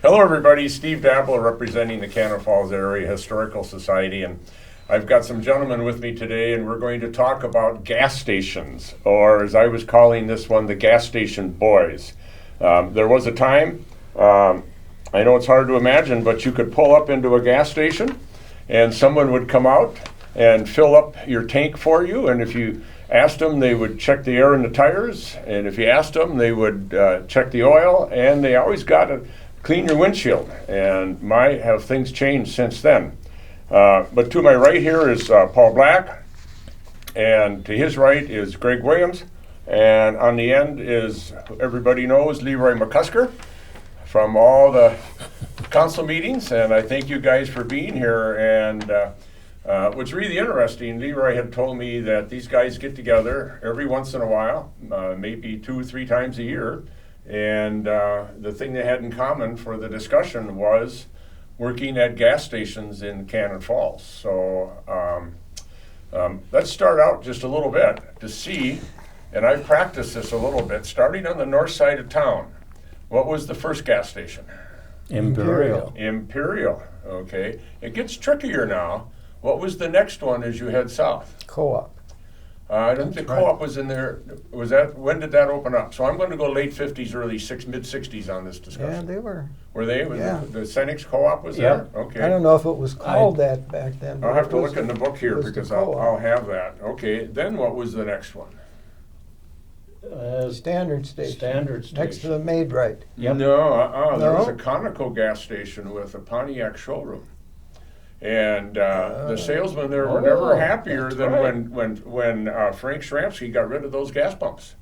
Hello, everybody. Steve Dabelow, representing the Cannon Falls Area Historical Society, and I've got some gentlemen with me today, and we're going to talk about gas stations, or as I was calling this one, the gas station boys. There was a time, I know it's hard to imagine, but you could pull up into a gas station, and someone would come out and fill up your tank for you, and if you asked them, they would check the air in the tires, and if you asked them, they would check the oil, and they always got to clean your windshield. And have things changed since then. But to my right here is Paul Black, and to his right is Greg Williams, and on the end is, everybody knows, LeRoy McCusker from all the council meetings, and I thank you guys for being here. And what's really interesting, LeRoy had told me that these guys get together every once in a while, maybe 2 or 3 times a year, and the thing they had in common for the discussion was working at gas stations in Cannon Falls. So let's start out just a little bit to see, and I've practiced this a little bit, starting on the north side of town. What was the first gas station? Imperial. Imperial, okay. It gets trickier now. What was the next one as you head south? Co-op. I don't think the co-op was in there. Was that, when did that open up? So I'm going to go late 50s, mid 60s on this discussion. Yeah, they were. Were they? Yeah. The Senex co-op was Yeah. there? Okay. I don't know if it was called that back then. I'll have to look in the book here it was the because co-op. I'll have that. Okay, then what was the next one? Standard station. Standard station. Next to the Maid-Right. Yep. No, there was No? a Conoco gas station with a Pontiac showroom. And the salesmen there were never happier that's than right. when Frank Shramsky got rid of those gas pumps,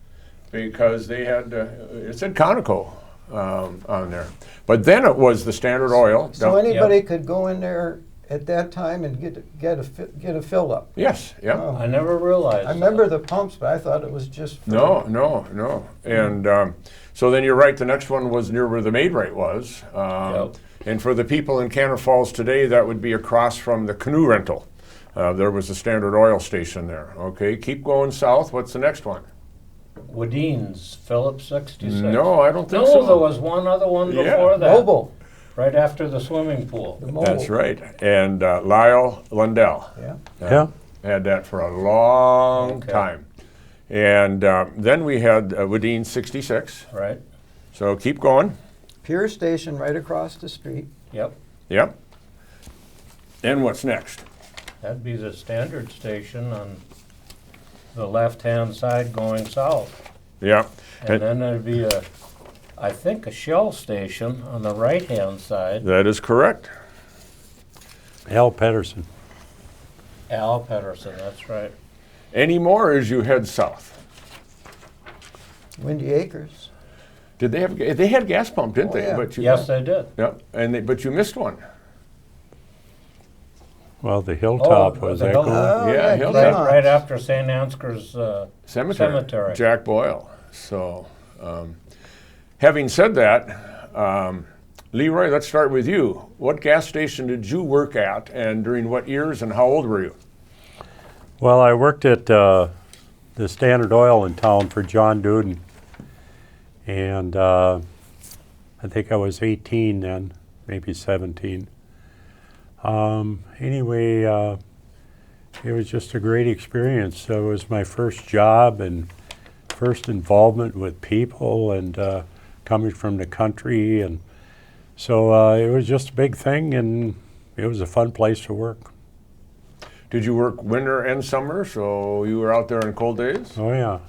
because they had it said Conoco on there. But then it was the Standard Oil. So anybody could go in there at that time and get a fill up. Yes, yeah. Oh. I never realized. I remember the pumps, but I thought it was just for No. And so then you're right, the next one was near where the Maid-Right was. Yep. And for the people in Cannon Falls today, that would be across from the canoe rental. There was a Standard Oil station there. Okay, keep going south. What's the next one? Wadine's, Phillips 66. No, I don't think No, so. there was one other one Yeah. before that. Mobile. Right after the swimming pool. The mobile. That's right. And Lyle Lundell Yeah. had that for a long Okay. time. And then we had Wadine 66. Right? So keep going. Pier Station right across the street. Yep. Yep. And what's next? That'd be the standard station on the left-hand side going south. Yeah. And then there'd be I think a Shell station on the right-hand side. That is correct. Al Pedersen. Al Pedersen, that's right. Any more as you head south? Windy Acres. Did they have? They had gas pump, didn't Oh, they? yeah. But you, Yes, they did. Yep. But you missed one. Well, the Hilltop Oh, was the that Hill- going? Yeah, right, Hilltop. Right, Claremont. right after St. Ansgar's Cemetery. Jack Boyle. So, having said that, LeRoy, let's start with you. What gas station did you work at, and during what years, and how old were you? Well, I worked at the Standard Oil in town for John Duden. And I think I was 18 then, maybe 17. Anyway, it was just a great experience. It was my first job and first involvement with people, and coming from the country. And so it was just a big thing, and it was a fun place to work. Did you work winter and summer, so you were out there in cold days? Oh yeah.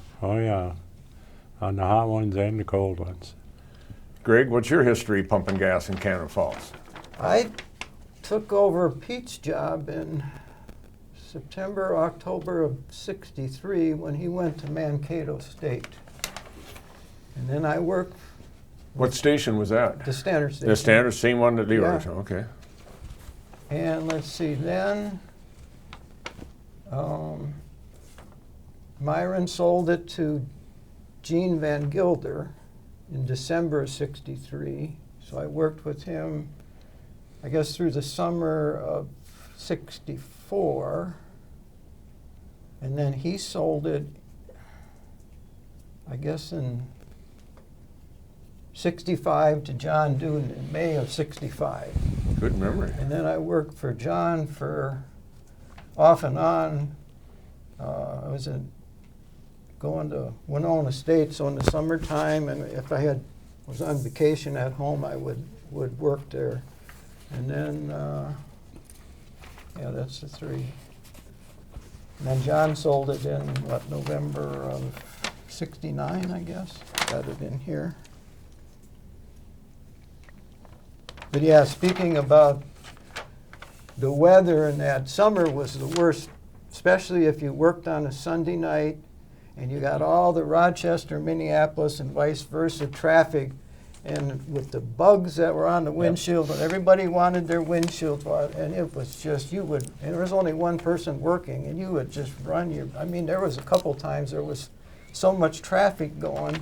On the hot ones and the cold ones. Greg, what's your history pumping gas in Cannon Falls? I took over Pete's job in September, October of '63 when he went to Mankato State. And then I worked What station was that? the Standard Station. The Standard, same one that LeRoy. Yeah. Okay. And let's see, then Myron sold it to Gene Van Gilder in December of '63. So I worked with him, I guess, through the summer of '64. And then he sold it, I guess, in 65 to John Duden in May of 65. Good memory. And then I worked for John for off and on. I was going to Winona State, so in the summertime, and if I was on vacation at home, I would work there. And then, yeah, that's the three. And then John sold it in, November of 69, I guess. Got it in here. But yeah, speaking about the weather, and that summer was the worst, especially if you worked on a Sunday night and you got all the Rochester, Minneapolis, and vice versa traffic, and with the bugs that were on the windshield, and everybody wanted their windshield, and it was just, and there was only one person working, and you would just run I mean, there was a couple times there was so much traffic going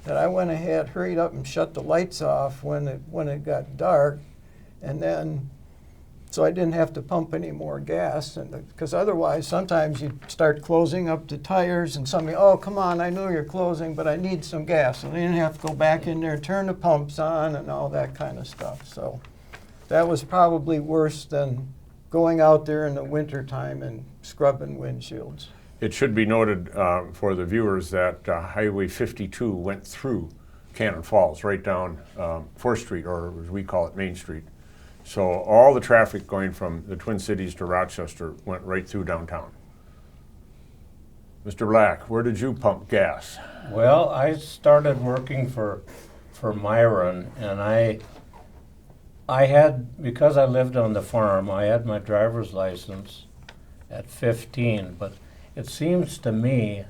that I went ahead, hurried up and shut the lights off when it got dark, and then, so I didn't have to pump any more gas, because otherwise sometimes you'd start closing up the tires and somebody, oh, come on, I know you're closing, but I need some gas. And then you have to go back in there, turn the pumps on and all that kind of stuff. So that was probably worse than going out there in the wintertime and scrubbing windshields. It should be noted for the viewers that Highway 52 went through Cannon Falls, right down 4th Street, or as we call it, Main Street. So all the traffic going from the Twin Cities to Rochester went right through downtown. Mr. Black, where did you pump gas? Well, I started working for Myron, and I had, because I lived on the farm, I had my driver's license at 15, but it seems to me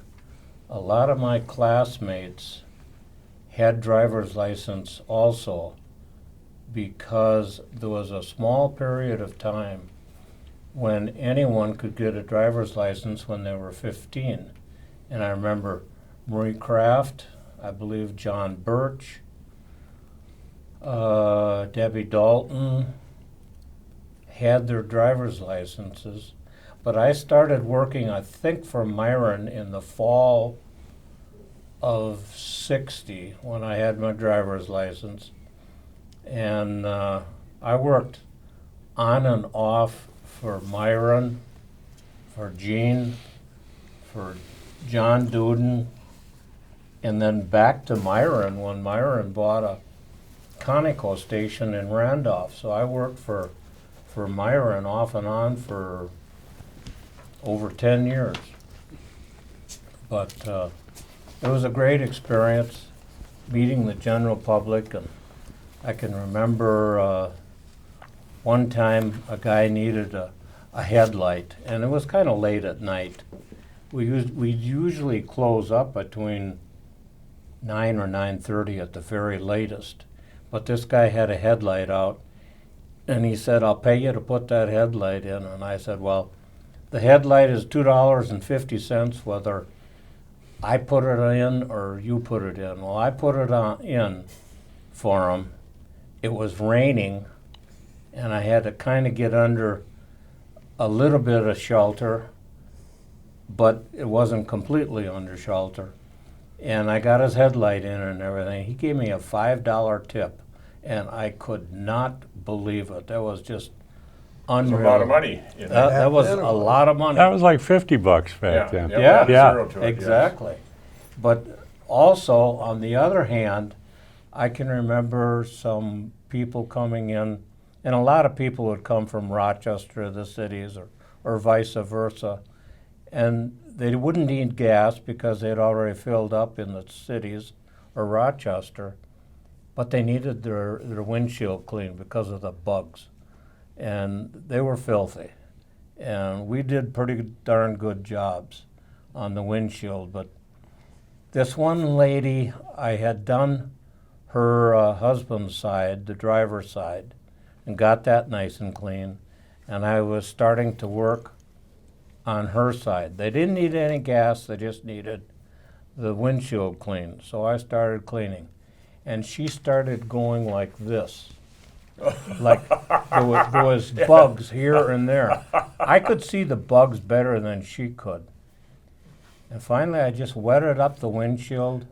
a lot of my classmates had driver's license also, because there was a small period of time when anyone could get a driver's license when they were 15. And I remember Marie Kraft, I believe John Birch, Debbie Dalton had their driver's licenses. But I started working, I think, for Myron in the fall of 60 when I had my driver's license. And I worked on and off for Myron, for Gene, for John Duden, and then back to Myron when Myron bought a Conoco station in Randolph. So I worked for Myron off and on for over 10 years. But it was a great experience meeting the general public, and I can remember one time a guy needed a headlight, and it was kind of late at night. We usually close up between 9 or 9:30 at the very latest, but this guy had a headlight out, and he said, "I'll pay you to put that headlight in." And I said, "Well, the headlight is $2.50 whether I put it in or you put it in." Well, I put it in for him. It was raining, and I had to kind of get under a little bit of shelter, but it wasn't completely under shelter. And I got his headlight in and everything. He gave me a $5 tip, and I could not believe it. That was just unreal. That's a lot of money. That was a lot of money. That was like $50 back then. Yeah, zero to it, yes. exactly. But also, on the other hand, I can remember some people coming in, and a lot of people would come from Rochester, the cities, or vice versa, and they wouldn't need gas because they'd already filled up in the cities or Rochester, but they needed their windshield cleaned because of the bugs, and they were filthy. And we did pretty darn good jobs on the windshield, but this one lady, I had done her husband's side, the driver's side, and got that nice and clean, and I was starting to work on her side. They didn't need any gas, they just needed the windshield cleaned. So I started cleaning, and she started going like this. Like there was bugs here and there. I could see the bugs better than she could. And finally I just wetted up the windshield,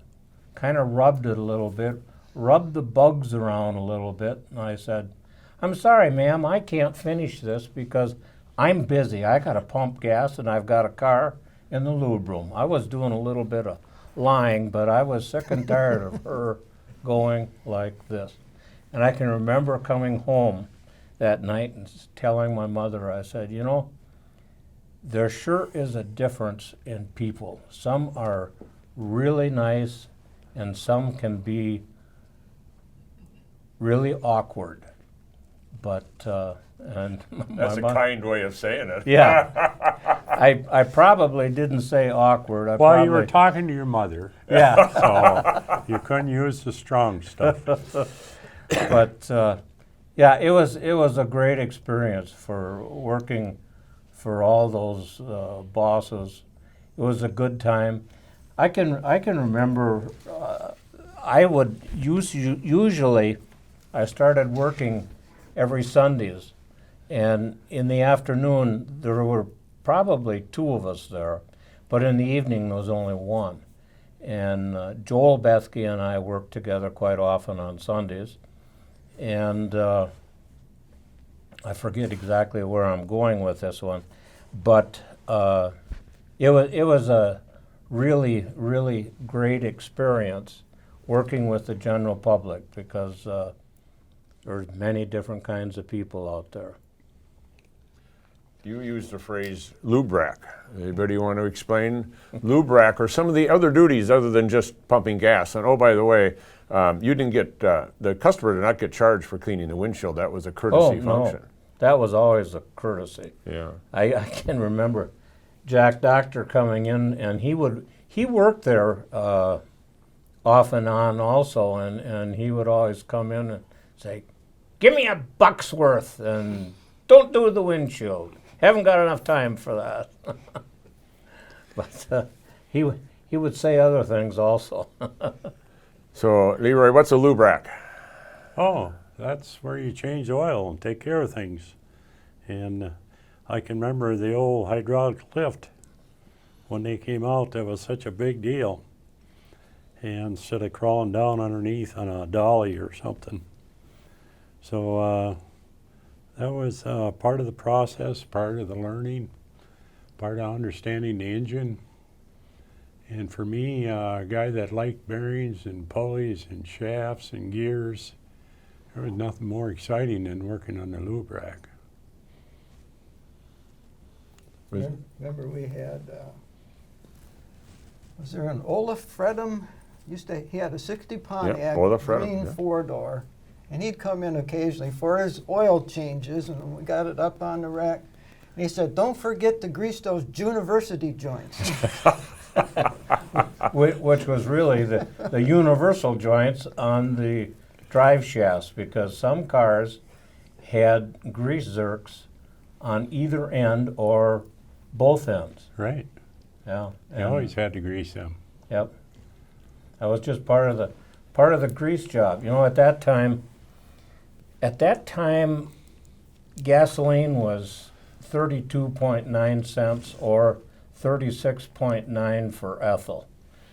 kind of rubbed it a little bit, rubbed the bugs around a little bit, and I said, "I'm sorry, ma'am, I can't finish this because I'm busy. I got to pump gas and I've got a car in the lube room." I was doing a little bit of lying, but I was sick and tired of her going like this. And I can remember coming home that night and telling my mother, I said, "You know, there sure is a difference in people. Some are really nice and some can be really awkward." But, and That's a kind way of saying it. yeah, I probably didn't say awkward. Well, you were talking to your mother, yeah, so you couldn't use the strong stuff. but yeah, it was a great experience for working for all those bosses. It was a good time. I can remember. I would usually I started working every Sundays, and in the afternoon there were probably two of us there, but in the evening there was only one. And Joel Bethke and I worked together quite often on Sundays, and I forget exactly where I'm going with this one, but it was a really great experience working with the general public because there's many different kinds of people out there. You used the phrase lube rack. Anybody want to explain lube rack or some of the other duties other than just pumping gas? And oh, by the way, you didn't get, the customer did not get charged for cleaning the windshield. That was a courtesy function. No, that was always a courtesy. Yeah. I can remember Jack Doctor coming in, and he worked there off and on also, and he would always come in and say, "Give me $1 worth and don't do the windshield. Haven't got enough time for that." But he would say other things also. So, LeRoy, what's a lube rack? Oh, that's where you change oil and take care of things. And I can remember the old hydraulic lift. When they came out, that was such a big deal. And instead of crawling down underneath on a dolly or something. So that was part of the process, part of the learning, part of understanding the engine. And for me, a guy that liked bearings and pulleys and shafts and gears, there was nothing more exciting than working on the lube rack. Remember we had, was there an Olaf Fredham? He had a 60 Pontiac, Olaf Fredham, green yeah. 4-door, and he'd come in occasionally for his oil changes, and we got it up on the rack. And he said, "Don't forget to grease those university joints." Which was really the universal joints on the drive shafts, because some cars had grease zerks on either end or both ends. Right. Yeah. You always had to grease them. Yep. That was just part of the grease job. You know, at that time, gasoline was 32.9 cents or 36.9 for ethyl.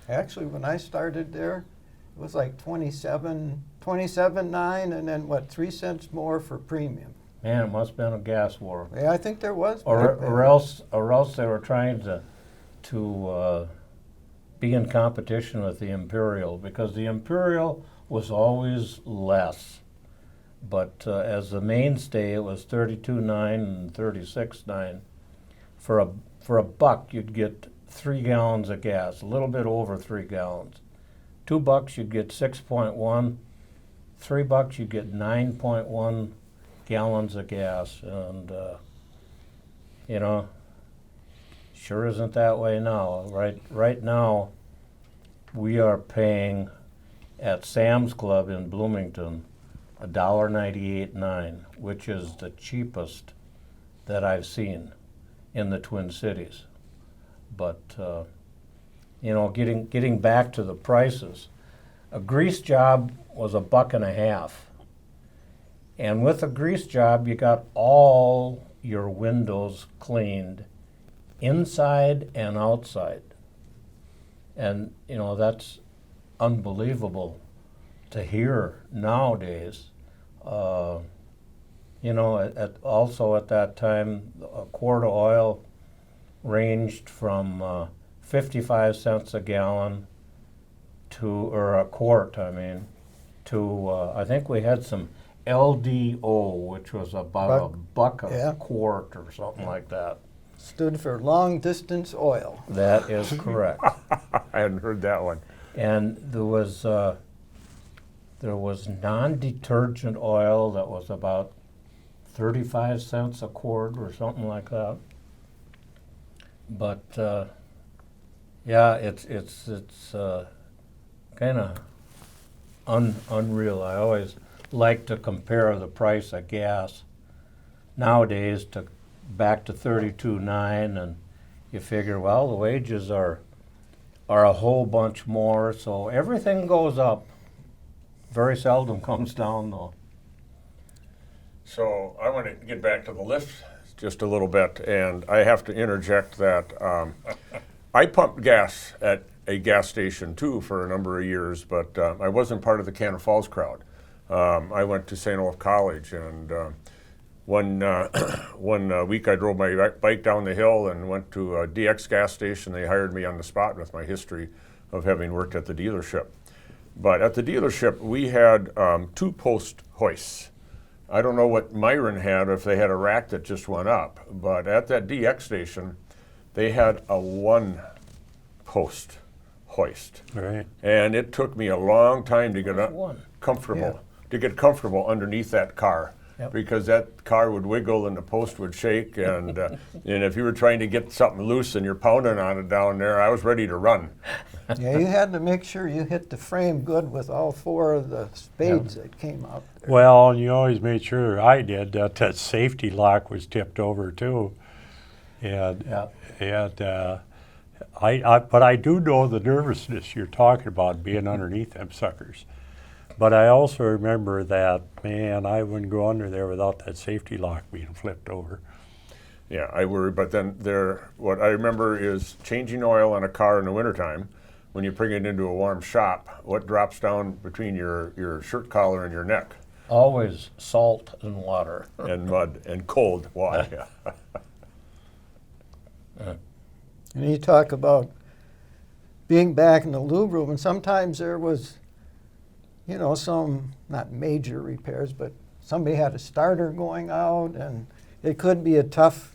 Actually, when I started there, it was like 27.9, and then 3 cents more for premium. Man, it must have been a gas war. Yeah, I think there was. Or else they were trying to be in competition with the Imperial, because the Imperial was always less. But as the mainstay, it was 32.9 and 36.9. For a $1, you'd get 3 gallons of gas, a little bit over 3 gallons. $2, you'd get 6.1. $3, you'd get 9.1 gallons of gas. And you know, sure isn't that way now. Right now, we are paying at Sam's Club in Bloomington $1.98.9, which is the cheapest that I've seen in the Twin Cities. But you know, getting back to the prices, a grease job was $1.50, and with a grease job, you got all your windows cleaned, inside and outside. And you know, that's unbelievable to here nowadays. You know, also at that time, a quart of oil ranged from 55 cents a gallon or a quart, I mean, to, I think we had some LDO, which was about $1 a quart or something like that. Stood for long distance oil. That is correct. I hadn't heard that one. And there was non-detergent oil that was about 35 cents a quart or something like that. But yeah, it's kind of unreal. I always like to compare the price of gas nowadays to back to 32.9, and you figure, well, the wages are a whole bunch more, so everything goes up. Very seldom comes down, though. So I want to get back to the lift just a little bit, and I have to interject that I pumped gas at a gas station too for a number of years, but I wasn't part of the Cannon Falls crowd. I went to St. Olaf College, and one week I drove my bike down the hill and went to a DX gas station. They hired me on the spot with my history of having worked at the dealership. But at the dealership, we had 2 post hoists. I don't know what Myron had, if they had a rack that just went up, but at that DX station, they had a 1 post hoist. Right. And it took me a long time to get Comfortable. comfortable underneath that car. Yep. Because that car would wiggle and the post would shake, and and if you were trying to get something loose and you're pounding on it down there, I was ready to run. Yeah, you had to make sure you hit the frame good with all 4 of the spades that came out there. Well, and you always made sure, I did, that safety lock was tipped over too. And, but I do know the nervousness you're talking about being underneath them suckers. But I also remember that, man, I wouldn't go under there without that safety lock being flipped over. Yeah, I worry, but then what I remember is changing oil on a car in the wintertime. When you bring it into a warm shop, what drops down between your shirt collar and your neck? Always salt and water. And mud and cold water. And you talk about being back in the lube room, and sometimes there was, you know, some, not major repairs, but somebody had a starter going out, and it could be a tough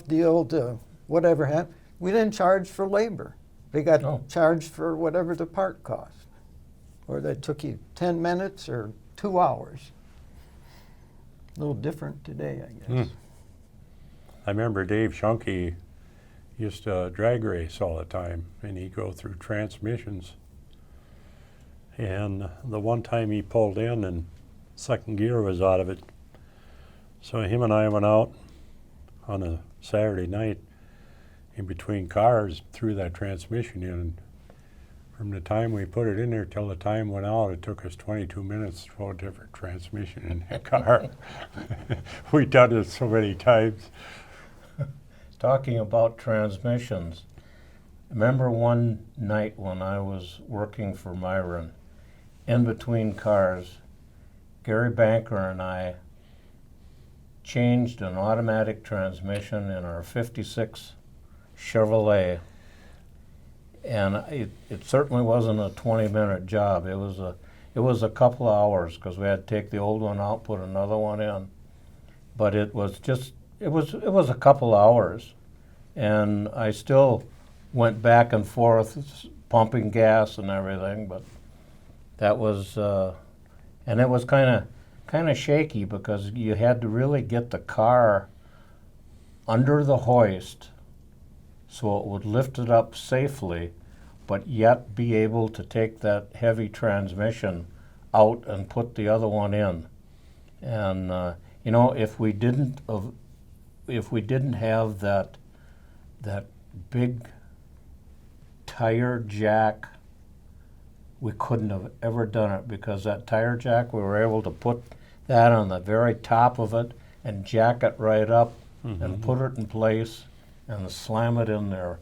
deal to whatever happened. We didn't charge for labor. They got charged for whatever the part cost. Or that took you 10 minutes or 2 hours. A little different today, I guess. I remember Dave Shunke used to drag race all the time, and he'd go through transmissions. And the one time he pulled in and second gear was out of it. So him and I went out on a Saturday night in between cars, threw that transmission in. And from the time we put it in there till the time went out, it took us 22 minutes to throw a different transmission in that car. We'd done it so many times. Talking about transmissions, remember one night when I was working for Myron, in between cars, Gary Banker and I changed an automatic transmission in our 56 Chevrolet, and it certainly wasn't a 20-minute job. It was a couple of hours because we had to take the old one out, put another one in. But it was a couple hours, and I still went back and forth pumping gas and everything. But that was and it was kind of shaky because you had to really get the car under the hoist so it would lift it up safely, but yet be able to take that heavy transmission out and put the other one in. And you know, if we didn't have that big tire jack, we couldn't have ever done it, because that tire jack, we were able to put that on the very top of it and jack it right up and put it in place and slam it in there.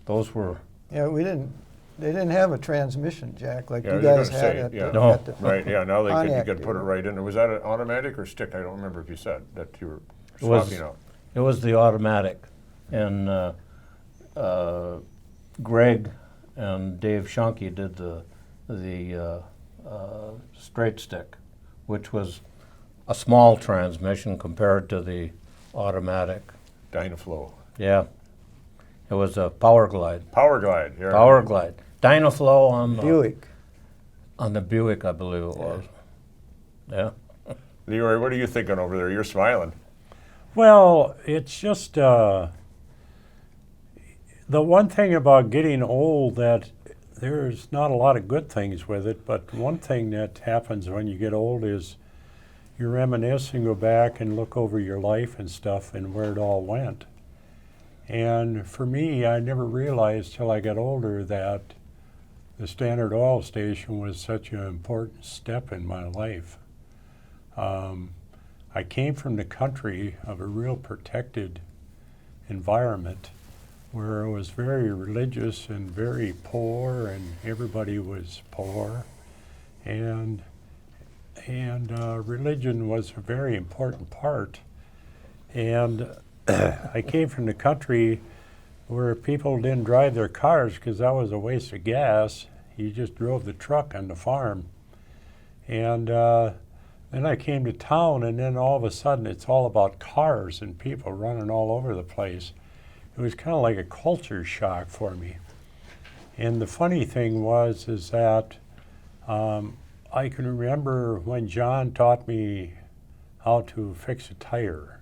Those were... Yeah, we didn't they didn't have a transmission jack like Yeah, I you was gonna guys had say, at yeah. the, No. at the Right, yeah, now you Pontiac could put it dealer. right in. Was that an automatic or stick? I don't remember if you said that you were It was- swapping out. It was the automatic, and Greg and Dave Shunke did the straight stick, which was a small transmission compared to the automatic. Dynaflow. Yeah, it was a Power Glide. Power Glide. Yeah. Power Glide. Dynaflow Buick. on the Buick, I believe it was. Yeah. Leroy, what are you thinking over there? You're smiling. Well, it's just the one thing about getting old that there's not a lot of good things with it, but one thing that happens when you get old is you reminisce and go back and look over your life and stuff and where it all went. And for me, I never realized till I got older that the Standard Oil Station was such an important step in my life. I came from the country of a real protected environment where it was very religious and very poor, and everybody was poor, and religion was a very important part. And I came from the country where people didn't drive their cars because that was a waste of gas. You just drove the truck on the farm. And then I came to town, and then all of a sudden it's all about cars and people running all over the place. It was kind of like a culture shock for me. And the funny thing is that I can remember when John taught me how to fix a tire.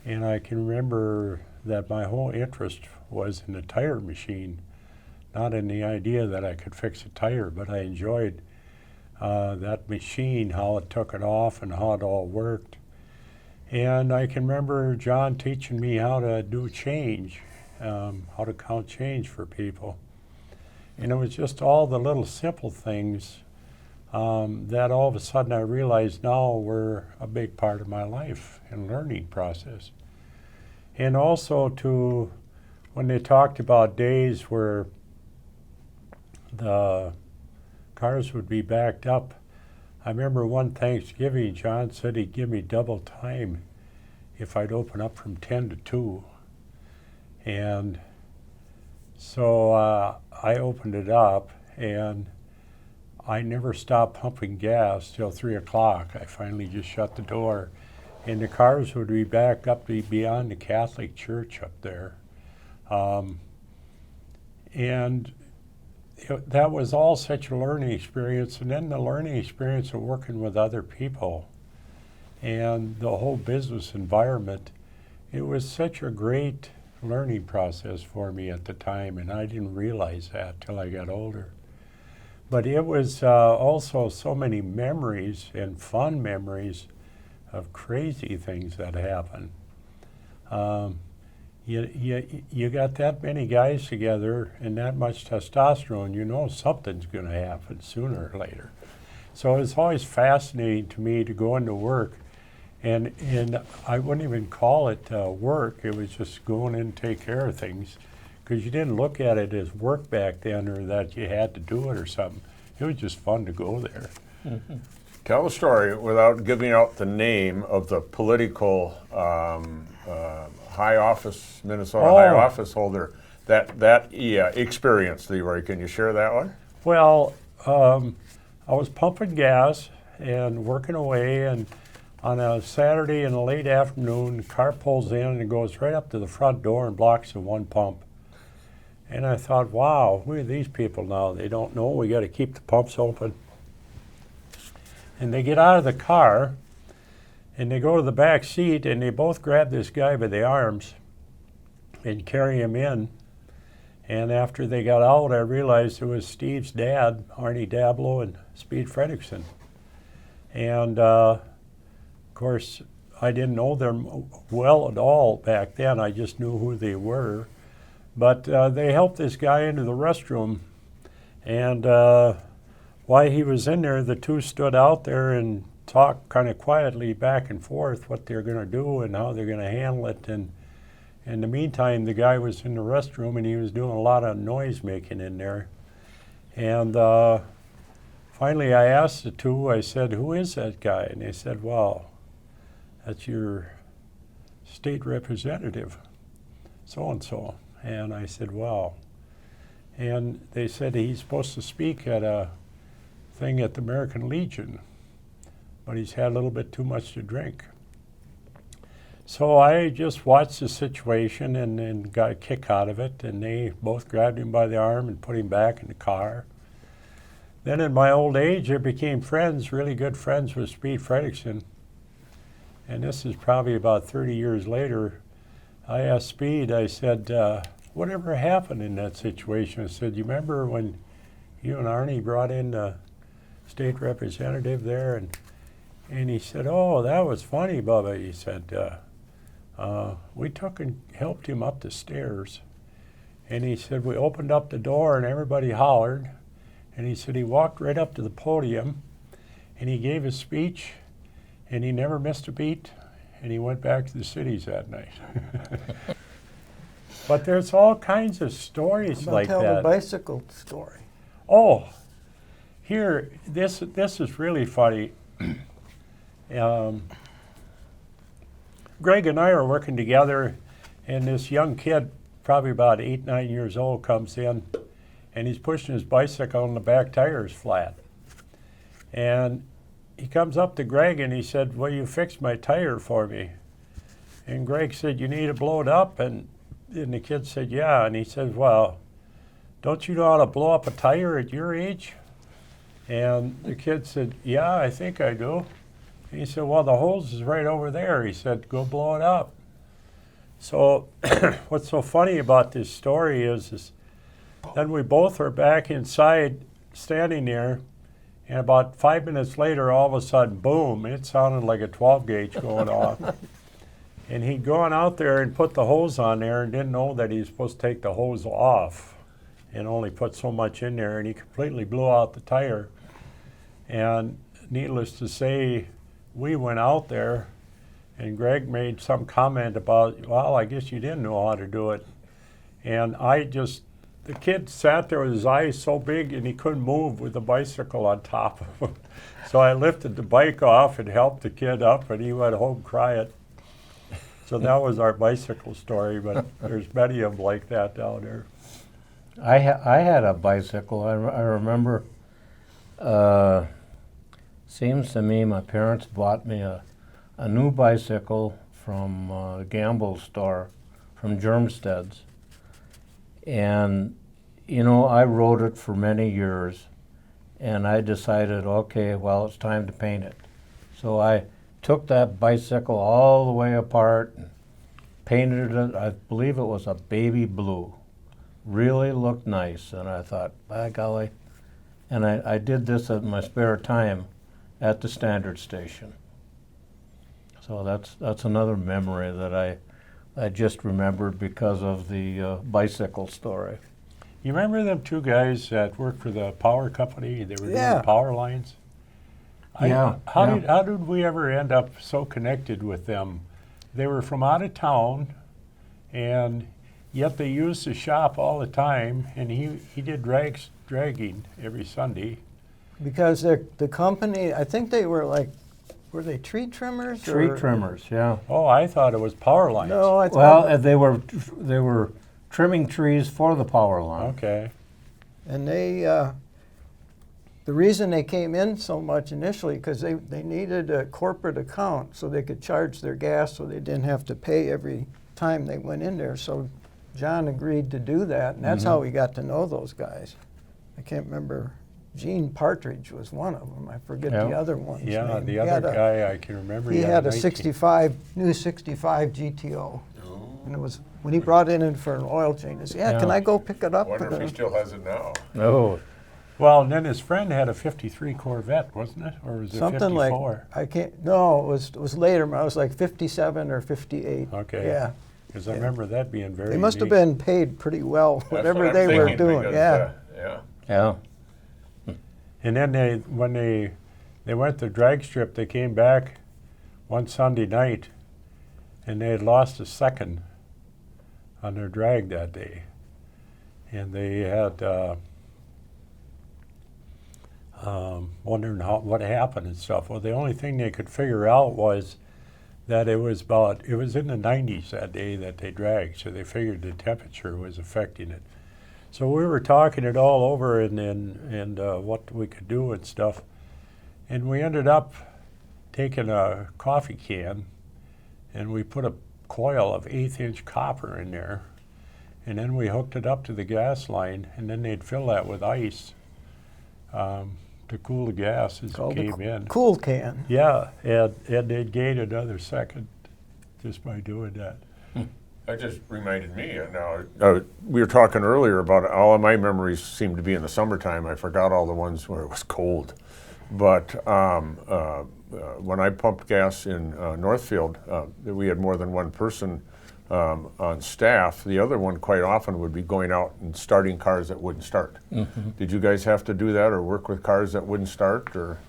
And I can remember that my whole interest was in the tire machine, not in the idea that I could fix a tire, but I enjoyed that machine, how it took it off and how it all worked. And I can remember John teaching me how to do change, how to count change for people. And it was just all the little simple things that all of a sudden I realized now were a big part of my life and learning process. And also when they talked about days where the cars would be backed up, I remember one Thanksgiving, John said he'd give me double time if I'd open up from 10 to 2. And so I opened it up, and I never stopped pumping gas till 3 o'clock. I finally just shut the door, and the cars would be backed up beyond the Catholic Church up there. And that was all such a learning experience, and then the learning experience of working with other people and the whole business environment. It was such a great learning process for me at the time, and I didn't realize that till I got older. But it was also so many memories and fun memories of crazy things that happened. You got that many guys together and that much testosterone, you know something's going to happen sooner or later. So it's always fascinating to me to go into work, and I wouldn't even call it work. It was just going in and take care of things, because you didn't look at it as work back then or that you had to do it or something. It was just fun to go there. Mm-hmm. Tell a story without giving out the name of the political high office, Minnesota high office holder. That experience, Leroy. Can you share that one? Well, I was pumping gas and working away, and on a Saturday in the late afternoon, the car pulls in and it goes right up to the front door and blocks the one pump. And I thought, wow, who are these people now? They don't know we got to keep the pumps open. And they get out of the car, and they go to the back seat, and they both grab this guy by the arms and carry him in. And after they got out, I realized it was Steve's dad, Arnie Dabelow, and Speed Fredrickson. And of course, I didn't know them well at all back then. I just knew who they were. But they helped this guy into the restroom, and while he was in there, the two stood out there and talked kind of quietly back and forth what they're going to do and how they're going to handle it. And in the meantime, the guy was in the restroom, and he was doing a lot of noise making in there. And finally I asked the two, I said, who is that guy? And they said, well, that's your state representative, so-and-so. And I said, wow. And they said he's supposed to speak at a thing at the American Legion, but he's had a little bit too much to drink. So I just watched the situation and got a kick out of it, and they both grabbed him by the arm and put him back in the car. Then in my old age, I became friends, really good friends with Speed Fredrickson. And this is probably about 30 years later. I asked Speed, I said, whatever happened in that situation? I said, you remember when you and Arnie brought in the state representative there? And he said, oh, that was funny, Bubba. He said, we took and helped him up the stairs. And he said, we opened up the door and everybody hollered. And he said he walked right up to the podium and he gave his speech and he never missed a beat and he went back to the cities that night. But there's all kinds of stories like Tell that. the bicycle story. Oh, here, this is really funny. Greg and I are working together, and this young kid, probably about 8, 9 years old, comes in, and he's pushing his bicycle and the back tire is flat. And he comes up to Greg and he said, will you fix my tire for me? And Greg said, you need to blow it up? And the kid said, yeah. And he said, well, don't you know how to blow up a tire at your age? And the kid said, yeah, I think I do. And he said, well, the hose is right over there. He said, go blow it up. So what's so funny about this story is then we both are back inside standing there, and about 5 minutes later, all of a sudden, boom, it sounded like a 12 gauge going off. And he'd gone out there and put the hose on there and didn't know that he was supposed to take the hose off and only put so much in there, and he completely blew out the tire. And needless to say, we went out there and Greg made some comment about, well, I guess you didn't know how to do it. And the kid sat there with his eyes so big and he couldn't move with the bicycle on top of him. So I lifted the bike off and helped the kid up, and he went home crying. So that was our bicycle story, but there's many of them like that down there. I had a bicycle. I remember, seems to me my parents bought me a new bicycle from a Gamble store from Germsted's. And, you know, I rode it for many years, and I decided, okay, well, it's time to paint it. So I took that bicycle all the way apart and painted it, I believe it was a baby blue. Really looked nice, and I thought, by golly. And I did this in my spare time at the Standard Station. So that's another memory that I just remembered because of the bicycle story. You remember them two guys that worked for the power company? They were Yeah. doing power lines? Yeah. How did we ever end up so connected with them? They were from out of town, and yet they used the shop all the time, and he did dragging every Sunday. Because the company, I think they were like, were they tree trimmers? Tree trimmers, yeah. Oh, I thought it was power lines. No, I thought. Well, they were trimming trees for the power line. Okay. And the reason they came in so much initially, because they needed a corporate account so they could charge their gas so they didn't have to pay every time they went in there. So John agreed to do that, and that's how we got to know those guys. I can't remember. Gene Partridge was one of them. I forget the other one's Yeah, name. the other guy I can remember. He had a 19 new 65 GTO. And it was, when he brought it in for an oil change, he said, can I go pick it I up? wonder if he still has it now. Oh, Well, and then his friend had a 53 Corvette, wasn't it? Or was it Something 54? like, I can't, no, it was later. I was like 57 or 58. Okay. Yeah. Because I remember that being very They must have unique. been paid pretty well, That's whatever what I'm they were thinking, doing. because, Yeah. yeah. yeah. And then when they went to drag strip, they came back one Sunday night, and they had lost a second on their drag that day. And they had wondering what happened and stuff. Well, the only thing they could figure out was that it was in the 90s that day that they dragged, so they figured the temperature was affecting it. So we were talking it all over and what we could do and stuff, and we ended up taking a coffee can and we put a coil of 1/8-inch copper in there, and then we hooked it up to the gas line, and then they'd fill that with ice to cool the gas as it came in. Cool can. Yeah, and they'd gain another second just by doing that. That just reminded me, now, we were talking earlier about all of my memories seem to be in the summertime. I forgot all the ones where it was cold. But when I pumped gas in Northfield, we had more than one person on staff. The other one quite often would be going out and starting cars that wouldn't start. Mm-hmm. Did you guys have to do that or work with cars that wouldn't start? Or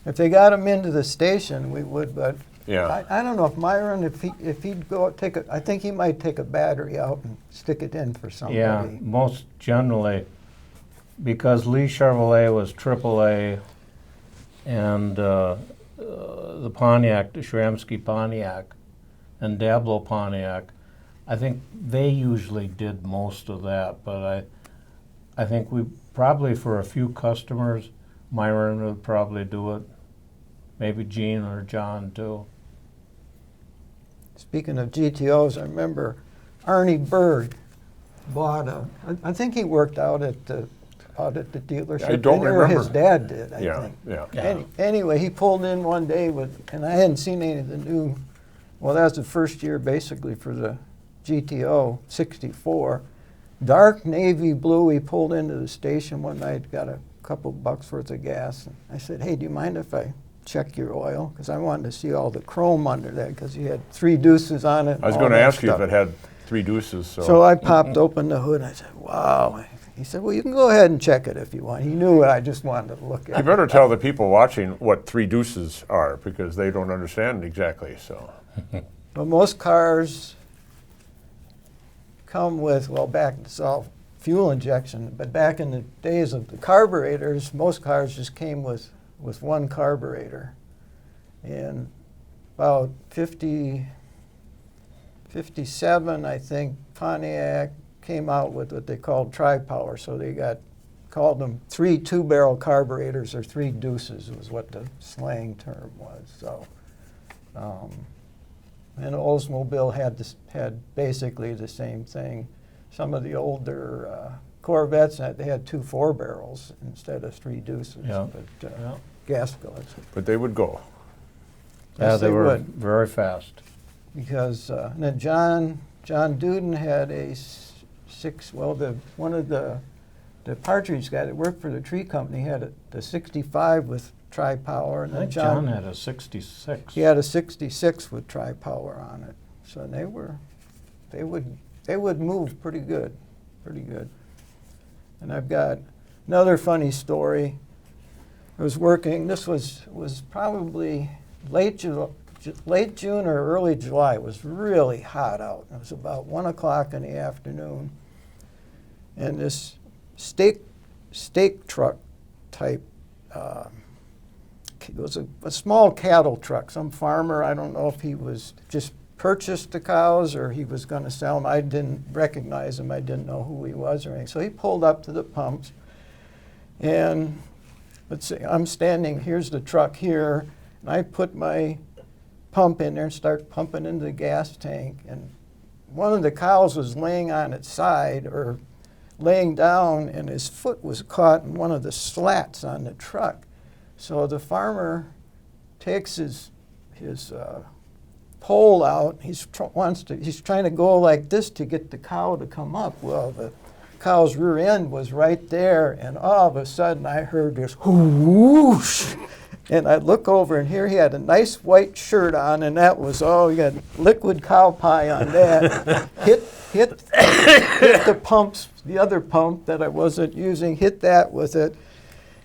If they got him into the station, we would, but yeah, I don't know if Myron, if he'd go take I think he might take a battery out and stick it in for somebody. Yeah, most generally, because Lee Chevrolet was AAA, and the Pontiac, the Shramsky Pontiac, and Dabelow Pontiac, I think they usually did most of that. But I think we probably, for a few customers, Myron would probably do it. Maybe Gene or John too. Speaking of GTOs, I remember Arnie Berg bought I think he worked out at the dealership. I don't or remember. his dad did, I yeah, think. yeah. Anyway, he pulled in one day and I hadn't seen any of the new, well, that was the first year basically for the GTO 64. Dark navy blue, he pulled into the station one night, got a couple bucks worth of gas. And I said, hey, do you mind if I check your oil? Because I wanted to see all the chrome under that because he had 3 deuces on it. I was going to ask you if it had 3 deuces. So I popped open the hood. I said, wow. He said, well, you can go ahead and check it if you want. He knew it. I just wanted to look at it. You better tell the people watching what 3 deuces are because they don't understand exactly. So, But most cars come with, well, back it's all fuel injection, but back in the days of the carburetors, most cars just came with one carburetor. And about 57, I think, Pontiac came out with what they called tri-power. So they called them 3 2-barrel carburetors, or 3 deuces was what the slang term was. So, and Oldsmobile had basically the same thing. Some of the older Corvettes, they had 2 4-barrels instead of 3 deuces. Yeah. But Yeah. gas billets. but they would go. Yeah, Yes, they were would. very fast. Because and then John Duden had one of the Partridge guy that worked for the tree company had the 65 with tri-power, and I then think John had a 66. he had a 66 with tri-power on it. So they would move pretty good. And I've got another funny story. I was working. This was probably late June or early July. It was really hot out. It was about 1 o'clock in the afternoon, and this steak truck type. It was a small cattle truck. Some farmer, I don't know if he was just purchased the cows or he was going to sell them. I didn't recognize him. I didn't know who he was or anything. So he pulled up to the pumps, and let's see, I'm standing, here's the truck here, and I put my pump in there and start pumping into the gas tank. And one of the cows was laying on its side or laying down, and his foot was caught in one of the slats on the truck. So the farmer takes his pole out. He's trying to go like this to get the cow to come up. Well, the cow's rear end was right there, and all of a sudden I heard this whoosh. And I look over, and here he had a nice white shirt on, and that was, he got liquid cow pie on that. hit the pumps, the other pump that I wasn't using, hit that with it,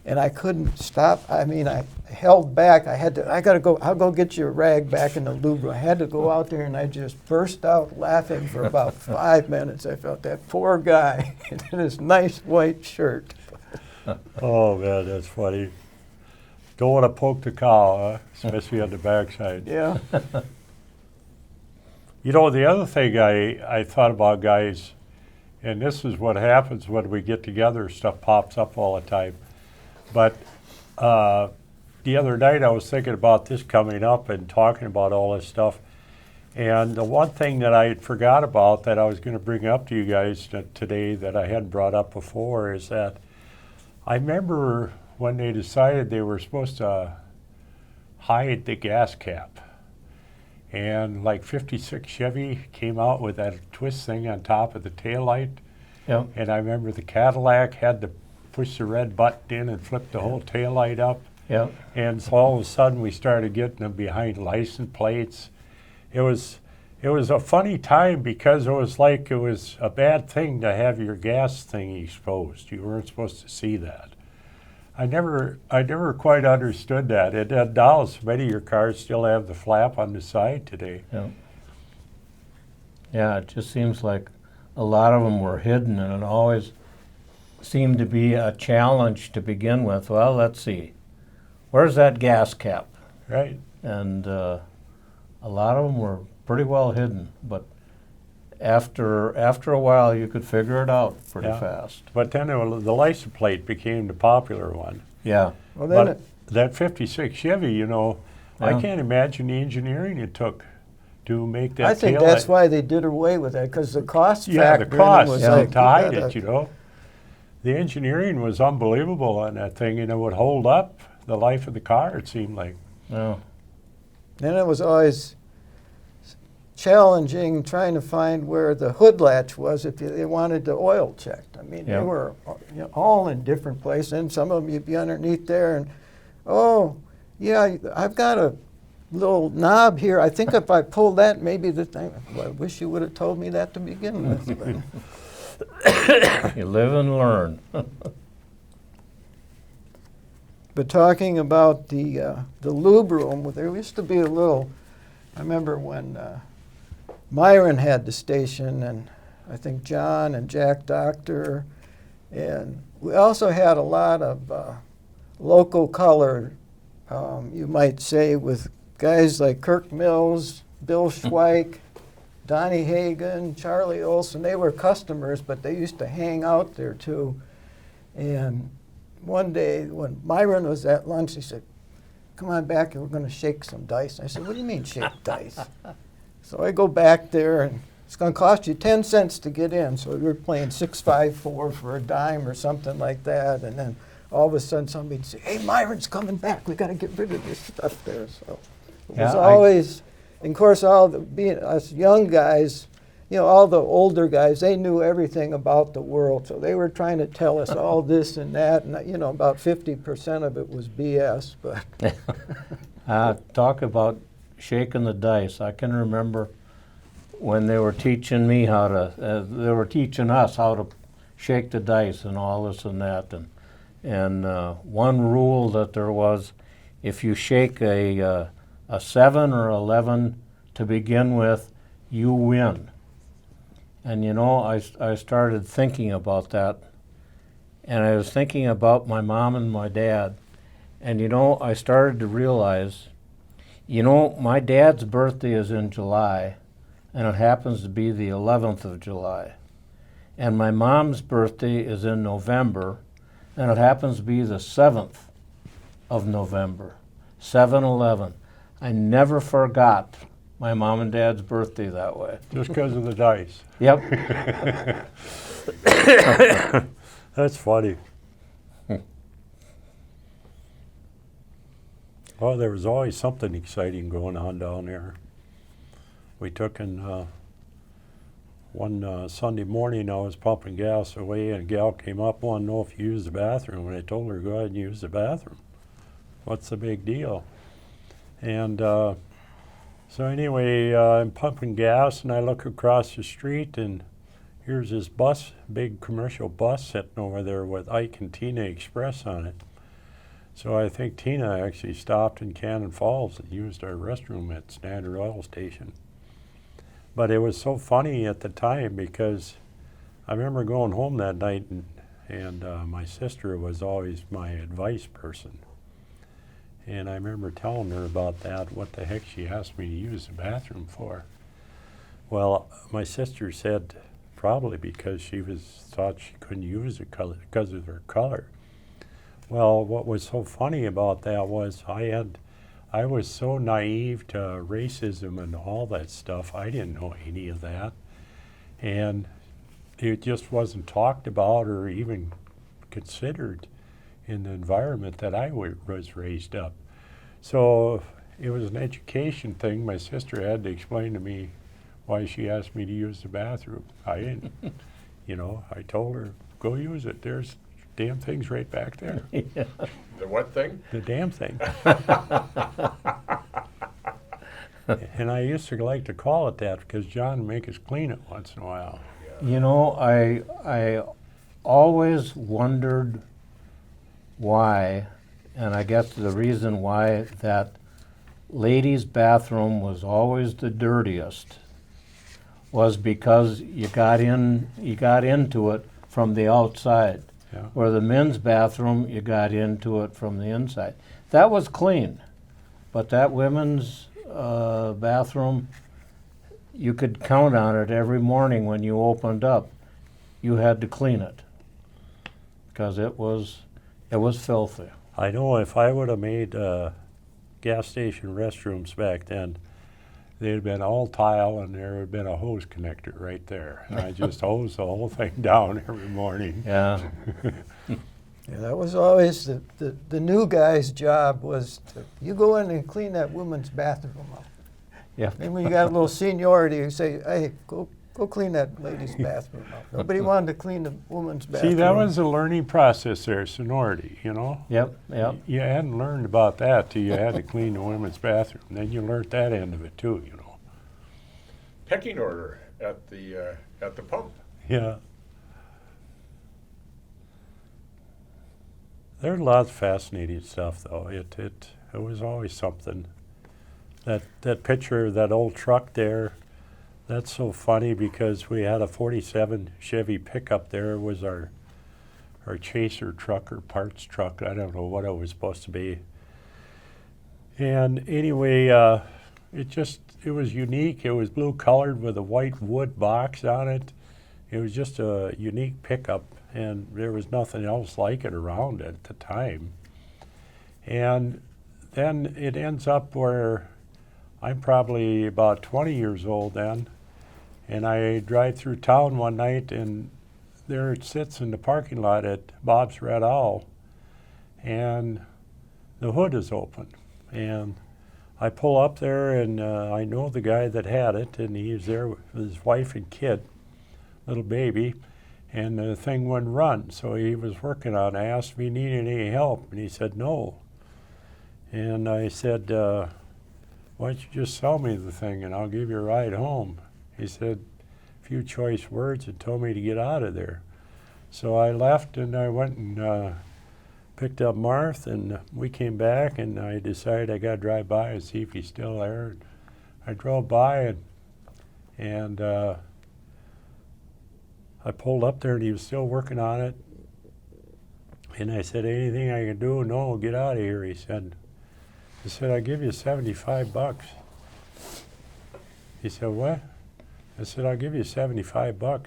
and I couldn't stop. I mean, I held back. I'll go get you a rag back in the lube. I had to go out there, and I just burst out laughing for about 5 minutes. I felt that poor guy in his nice white shirt. Oh man, that's funny. Don't want to poke the cow, huh? Especially on the backside. Yeah. You know, the other thing I thought about, guys, and this is what happens when we get together, stuff pops up all the time. But the other night I was thinking about this coming up and talking about all this stuff. And the one thing that I had forgot about that I was going to bring up to you guys today that I hadn't brought up before is that I remember when they decided they were supposed to hide the gas cap. And like 56 Chevy came out with that twist thing on top of the taillight. Yep. And I remember the Cadillac had to push the red button in and flip the whole taillight up. Yep. And so all of a sudden we started getting them behind license plates. It was a funny time because it was like it was a bad thing to have your gas thing exposed. You weren't supposed to see that. I never quite understood that. In Dallas, many of your cars still have the flap on the side today. Yeah. Yeah, it just seems like a lot of them were hidden, and it always seemed to be a challenge to begin with. Well, let's see. Where's that gas cap? Right. And a lot of them were pretty well hidden, but after a while you could figure it out pretty Yeah. fast. But then the license plate became the popular one. Yeah. Well, then But that 56 Chevy, you know, I Yeah. can't imagine the engineering it took to make that I think tail that's light. why they did away with that, because the cost Yeah, factor the cost was Yeah. like, to hide you it, you know. The engineering was unbelievable on that thing, and it would hold up the life of the car, it seemed like. Yeah. Then it was always challenging trying to find where the hood latch was if they wanted the oil checked. I mean, Yeah. they were all in different places, and some of them you'd be underneath there, and oh, yeah, I've got a little knob here. I think if I pull that, maybe the thing. Well, I wish you would have told me that to begin with. But. You live and learn. But talking about the lube room, there used to be a little. I remember when Myron had the station, and I think John and Jack Doctor, and we also had a lot of local color, you might say, with guys like Kirk Mills, Bill Schweik, Donnie Hagen, Charlie Olson. They were customers, but they used to hang out there too. And one day when Myron was at lunch, he said, "Come on back and we're going to shake some dice." I said, "What do you mean shake dice?" So I go back there, and it's going to cost you 10 cents to get in. So we were playing 6-5-4 for a dime or something like that. And then all of a sudden somebody would say, "Hey, Myron's coming back. We got to get rid of this stuff there." So it was always, and of course, being us young guys, all the older guys, they knew everything about the world. So they were trying to tell us all this and that. And, about 50% of it was BS. But Talk about shaking the dice. I can remember when they were teaching me how to, they were teaching us how to shake the dice and all this and that. And one rule that there was, if you shake a 7 or 11 to begin with, you win. And I started thinking about that, and I was thinking about my mom and my dad, and I started to realize, my dad's birthday is in July, and it happens to be the 11th of July, and my mom's birthday is in November, and it happens to be the 7th of November, 7/11. I never forgot my mom and dad's birthday that way. Just because of the dice. Yep. That's funny. Well, there was always something exciting going on down there. We took in one Sunday morning, I was pumping gas away, and a gal came up, wanted to know if you used the bathroom. And I told her, go ahead and use the bathroom. What's the big deal? And so anyway, I'm pumping gas, and I look across the street, and here's this bus, big commercial bus sitting over there with Ike and Tina Express on it. So I think Tina actually stopped in Cannon Falls and used our restroom at Standard Oil Station. But it was so funny at the time because I remember going home that night and my sister was always my advice person. And I remember telling her about that, what the heck she asked me to use the bathroom for. Well, my sister said probably because thought she couldn't use it because of her color. Well, what was so funny about that was I was so naive to racism and all that stuff. I didn't know any of that. And it just wasn't talked about or even considered in the environment that I was raised up. So it was an education thing. My sister had to explain to me why she asked me to use the bathroom. I didn't, I told her, go use it. There's damn things right back there. Yeah. The what thing? The damn thing. And I used to like to call it that because John would make us clean it once in a while. I always wondered why, and I guess the reason why that ladies' bathroom was always the dirtiest was because you got into it from the outside. Yeah. Where the men's bathroom, you got into it from the inside. That was clean, but that women's bathroom, you could count on it every morning when you opened up. You had to clean it because it was filthy. I know if I would have made gas station restrooms back then, they'd have been all tile and there would have been a hose connector right there. And I just hosed the whole thing down every morning. Yeah. Yeah, that was always the new guy's job was you go in and clean that woman's bathroom up. Yeah. And when you got a little seniority, you say, hey, go clean that lady's bathroom up. Nobody wanted to clean the woman's bathroom. See, that was a learning process there, seniority, Yep. You hadn't learned about that till you had to clean the women's bathroom. Then you learned that end of it too, Pecking order at the pump. Yeah. There's lots of fascinating stuff, though. It was always something. That picture of that old truck there, that's so funny because we had a 47 Chevy pickup there. It was our chaser truck or parts truck. I don't know what it was supposed to be. And anyway, it was unique. It was blue colored with a white wood box on it. It was just a unique pickup, and there was nothing else like it around at the time. And then it ends up where I'm probably about 20 years old then, and I drive through town one night, and there it sits in the parking lot at Bob's Red Owl, and the hood is open. And I pull up there, and I know the guy that had it, and he's there with his wife and kid, little baby, and the thing wouldn't run. So he was working on it. I asked if he needed any help, and he said no. And I said, why don't you just sell me the thing, and I'll give you a ride home. He said a few choice words and told me to get out of there. So I left, and I went and picked up Marth, and we came back, and I decided I got to drive by and see if he's still there. And I drove by, and I pulled up there, and he was still working on it. And I said, anything I can do? No, get out of here, he said. I said, I'll give you $75. He said, what? I said, I'll give you $75.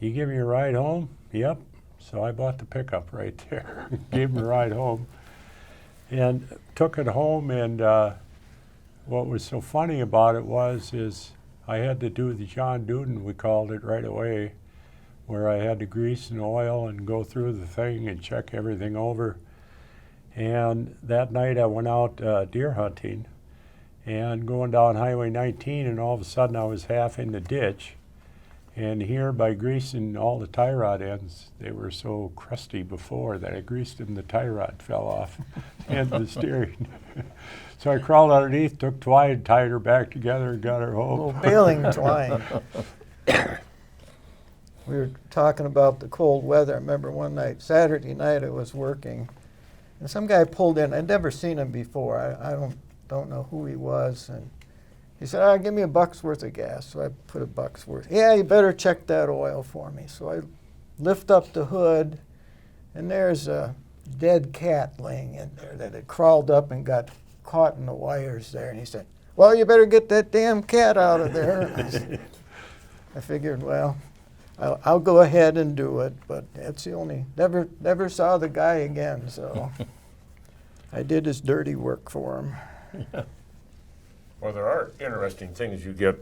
You give me a ride home? Yep. So I bought the pickup right there, gave him a ride home, and took it home. And what was so funny about it is I had to do the John Duden, we called it, right away, where I had to grease and oil and go through the thing and check everything over. And that night I went out deer hunting and going down Highway 19, and all of a sudden I was half in the ditch. And here, by greasing all the tie rod ends, they were so crusty before that I greased them, the tie rod fell off and the steering. So I crawled underneath, took twine, tied her back together, and got her A home. little baling twine. We were talking about the cold weather. I remember one night, Saturday night, I was working, and some guy pulled in. I'd never seen him before. I don't know who he was, and he said, give me $1 worth of gas. So I put $1 worth. Yeah, you better check that oil for me. So I lift up the hood, and there's a dead cat laying in there that had crawled up and got caught in the wires there. And he said, "Well, you better get that damn cat out of there." And I figured, well, I'll go ahead and do it, but that's the only, never saw the guy again, so I did his dirty work for him. Well, there are interesting things you get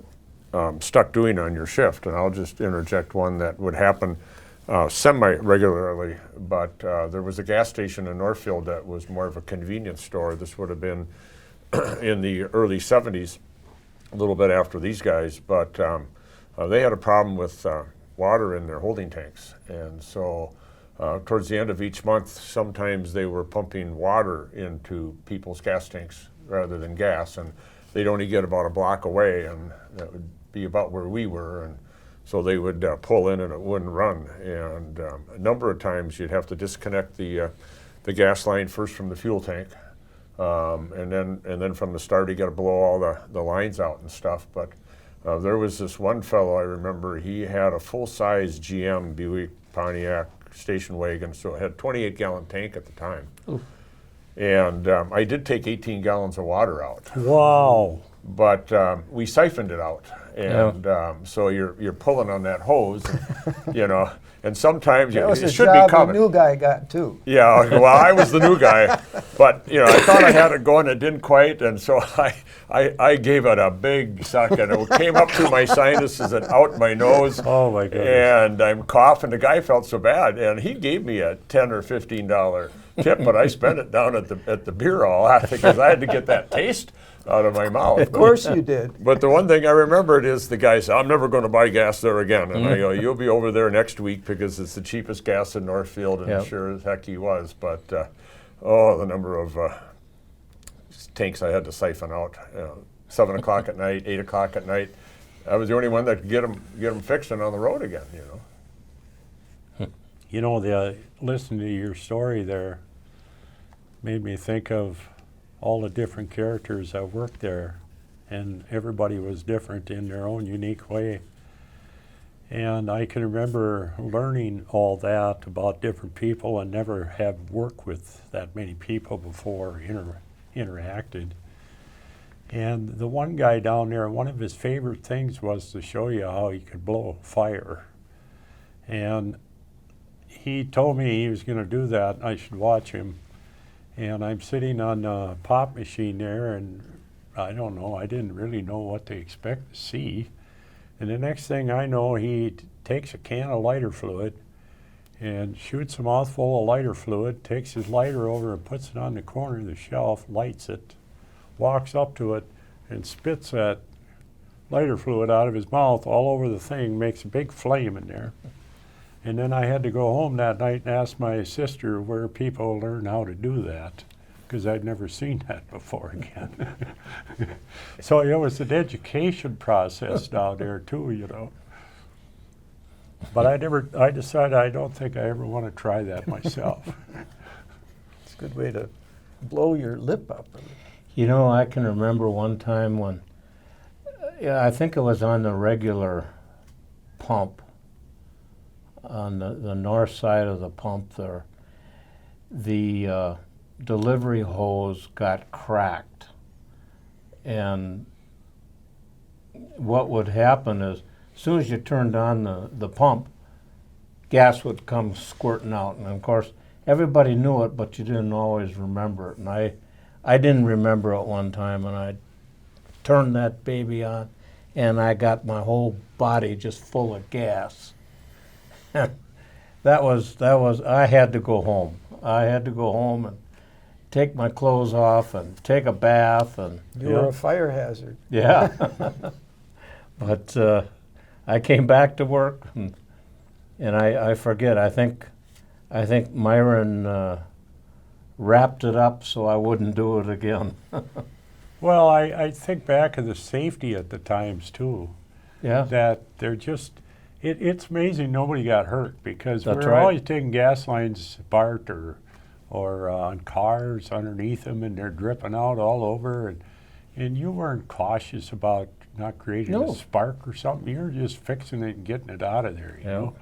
stuck doing on your shift, and I'll just interject one that would happen semi-regularly, but there was a gas station in Northfield that was more of a convenience store. This would have been in the early 70s, a little bit after these guys, but they had a problem with water in their holding tanks, and so towards the end of each month, sometimes they were pumping water into people's gas tanks rather than gas, and they'd only get about a block away, and that would be about where we were, and so they would pull in and it wouldn't run, and a number of times you'd have to disconnect the gas line first from the fuel tank, and then from the start you got to blow all the lines out and stuff. But there was this one fellow I remember, he had a full-size GM Buick Pontiac station wagon, so it had a 28-gallon tank at the time. Oof. And I did take 18 gallons of water out. Wow. But we siphoned it out, and so you're pulling on that hose, and, you know, and sometimes That was it a should job be coming. the new guy got too. Yeah, well, I was the new guy, but you know, I thought I had it going, it didn't quite, and so I gave it a big suck, and it came up through my sinuses and out my nose. Oh my goodness. And I'm coughing. The guy felt so bad, and he gave me a $10 or $15 tip, but I spent it down at the beer hall because I had to get that taste out of my mouth. Of course you did. But the one thing I remembered is the guy said, "I'm never going to buy gas there again." And I go, "You'll be over there next week because it's the cheapest gas in Northfield," and Yep. sure as heck he was. But the number of tanks I had to siphon out, 7 o'clock at night, 8 o'clock at night. I was the only one that could get them fixed and on the road again, you know. You know, listening to your story there made me think of all the different characters that worked there, and everybody was different in their own unique way. And I can remember learning all that about different people and never have worked with that many people before, interacted. And the one guy down there, one of his favorite things was to show you how he could blow fire. And he told me he was going to do that, I should watch him. And I'm sitting on a pop machine there, and I don't know, I didn't really know what to expect to see. And the next thing I know, he takes a can of lighter fluid and shoots a mouthful of lighter fluid, takes his lighter over and puts it on the corner of the shelf, lights it, walks up to it, and spits that lighter fluid out of his mouth all over the thing, makes a big flame in there. And then I had to go home that night and ask my sister where people learn how to do that, because I'd never seen that before again. So it was an education process down there too, you know. But I decided I don't think I ever want to try that myself. It's a good way to blow your lip up. You know, I can remember one time when, I think it was on the regular pump, on the north side of the pump there, the delivery hose got cracked. And what would happen is, as soon as you turned on the pump, gas would come squirting out. And of course, everybody knew it, but you didn't always remember it. And I didn't remember it one time, and I turned that baby on, and I got my whole body just full of gas. That was, I had to go home. I had to go home and take my clothes off and take a bath. And You were a fire hazard. yeah. But I came back to work, and I forget, I think Myron wrapped it up so I wouldn't do it again. Well, I think back of the safety at the times too, Yeah. that they're just, it's amazing nobody got hurt, because That's we're right. always taking gas lines apart or on cars underneath them, and they're dripping out all over, and you weren't cautious about not creating No. a spark or something. You were just fixing it and getting it out of there, you Yeah. know.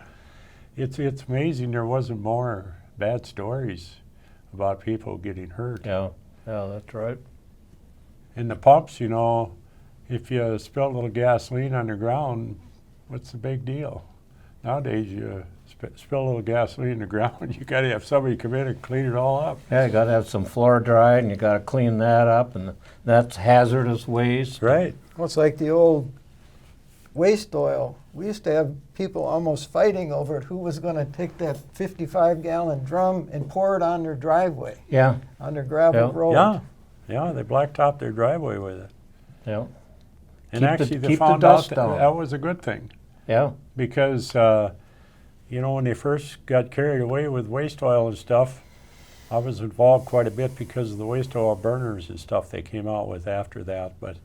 It's amazing there wasn't more bad stories about people getting hurt. Yeah, yeah, that's right. And the pumps, you know, if you spill a little gasoline on the ground, what's the big deal? Nowadays, you spill a little gasoline on the ground, you got to have somebody come in and clean it all up. Yeah, you got to have some floor dry, and you got to clean that up, and that's hazardous waste. Right. Well, it's like the old waste oil. We used to have people almost fighting over it, who was going to take that 55-gallon drum and pour it on their driveway, Yeah, on their gravel Yeah. road. Yeah. Yeah, they blacktopped their driveway with it. yeah, And Keep actually, they keep the found dust out down. that was a good thing. yeah. Because, you know, when they first got carried away with waste oil and stuff, I was involved quite a bit because of the waste oil burners and stuff they came out with after that. But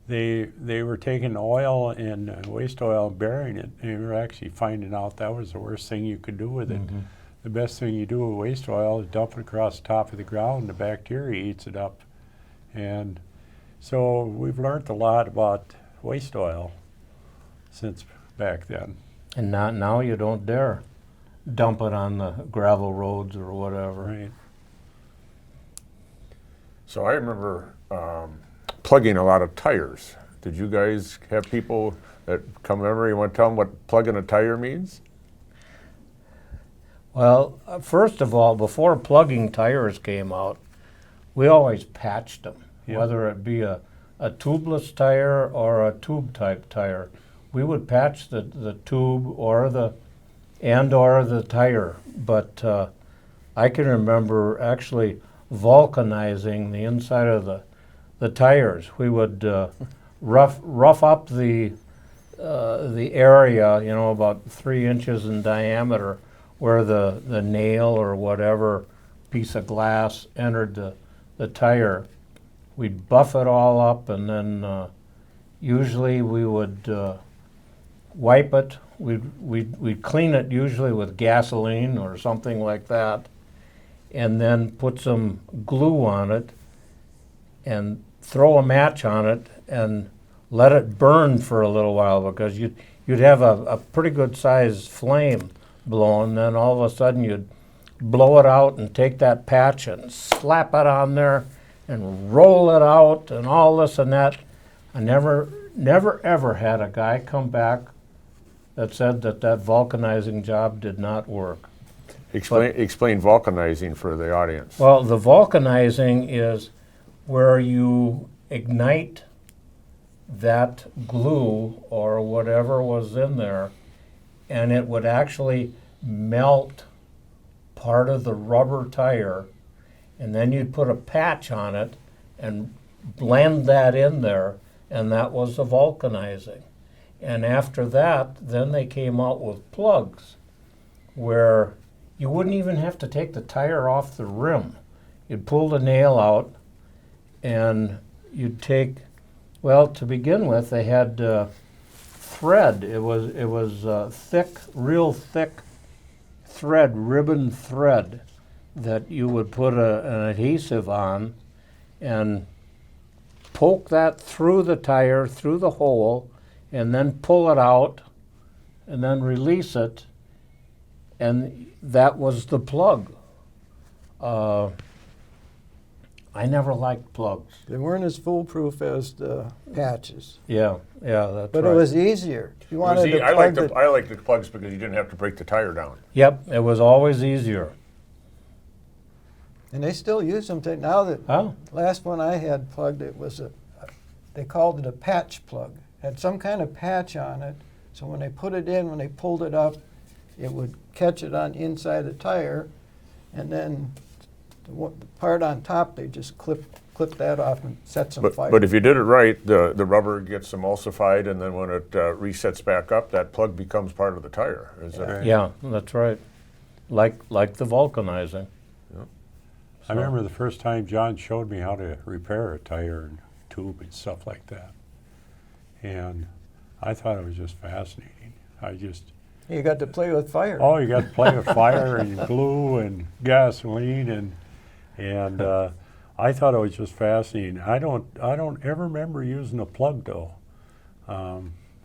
they were taking oil and waste oil and burying it. And we were actually finding out that was the worst thing you could do with it. Mhm. The best thing you do with waste oil is dump it across the top of the ground. The bacteria eats it up. And so we've learned a lot about waste oil since back then. And now you don't dare dump it on the gravel roads or whatever. Right. So I remember plugging a lot of tires. Did you guys have people that come over? You want to tell them what plugging a tire means? Well, first of all, before plugging tires came out, we always patched them, Yeah. whether it be a tubeless tire or a tube type tire. We would patch the tube or the tire. But I can remember actually vulcanizing the inside of the tires. We would rough up the area, you know, about 3 inches in diameter, where the nail or whatever piece of glass entered the tire. We'd buff it all up, and then usually we would wipe it. We'd clean it usually with gasoline or something like that, and then put some glue on it and throw a match on it and let it burn for a little while, because you'd have a pretty good sized flame blowing. Then all of a sudden you'd blow it out and take that patch and slap it on there and roll it out and all this and that. I never ever had a guy come back that said that vulcanizing job did not work. Explain vulcanizing for the audience. Well, the vulcanizing is where you ignite that glue or whatever was in there, and it would actually melt part of the rubber tire, and then you'd put a patch on it and blend that in there, and that was the vulcanizing. And after that, then they came out with plugs where you wouldn't even have to take the tire off the rim. You'd pull the nail out, and you'd take, well, to begin with, they had thread. It was thick, real thick thread, ribbon thread, that you would put an adhesive on and poke that through the tire, through the hole, and then pull it out, and then release it, and that was the plug. I never liked plugs. They weren't as foolproof as the patches, Yeah, that's but right. it was easier. If you wanted to I plug like the plugs because you didn't have to break the tire down. Yep, it was always easier. and they still use them now. That Oh, last one I had plugged, it was they called it a patch plug. Had some kind of patch on it, so when they put it in, when they pulled it up, it would catch it on inside the tire, and then the part on top, they just clip that off and set some fire. But if you did it right, the rubber gets emulsified, and then when it resets back up, that plug becomes part of the tire. Is it? Right. yeah, that's right. Like the vulcanizing. I remember the first time John showed me how to repair a tire and tube and stuff like that. And I thought it was just fascinating. You got to play with fire. Oh, you got to play with fire and glue and gasoline and I thought it was just fascinating. I don't ever remember using a plug though.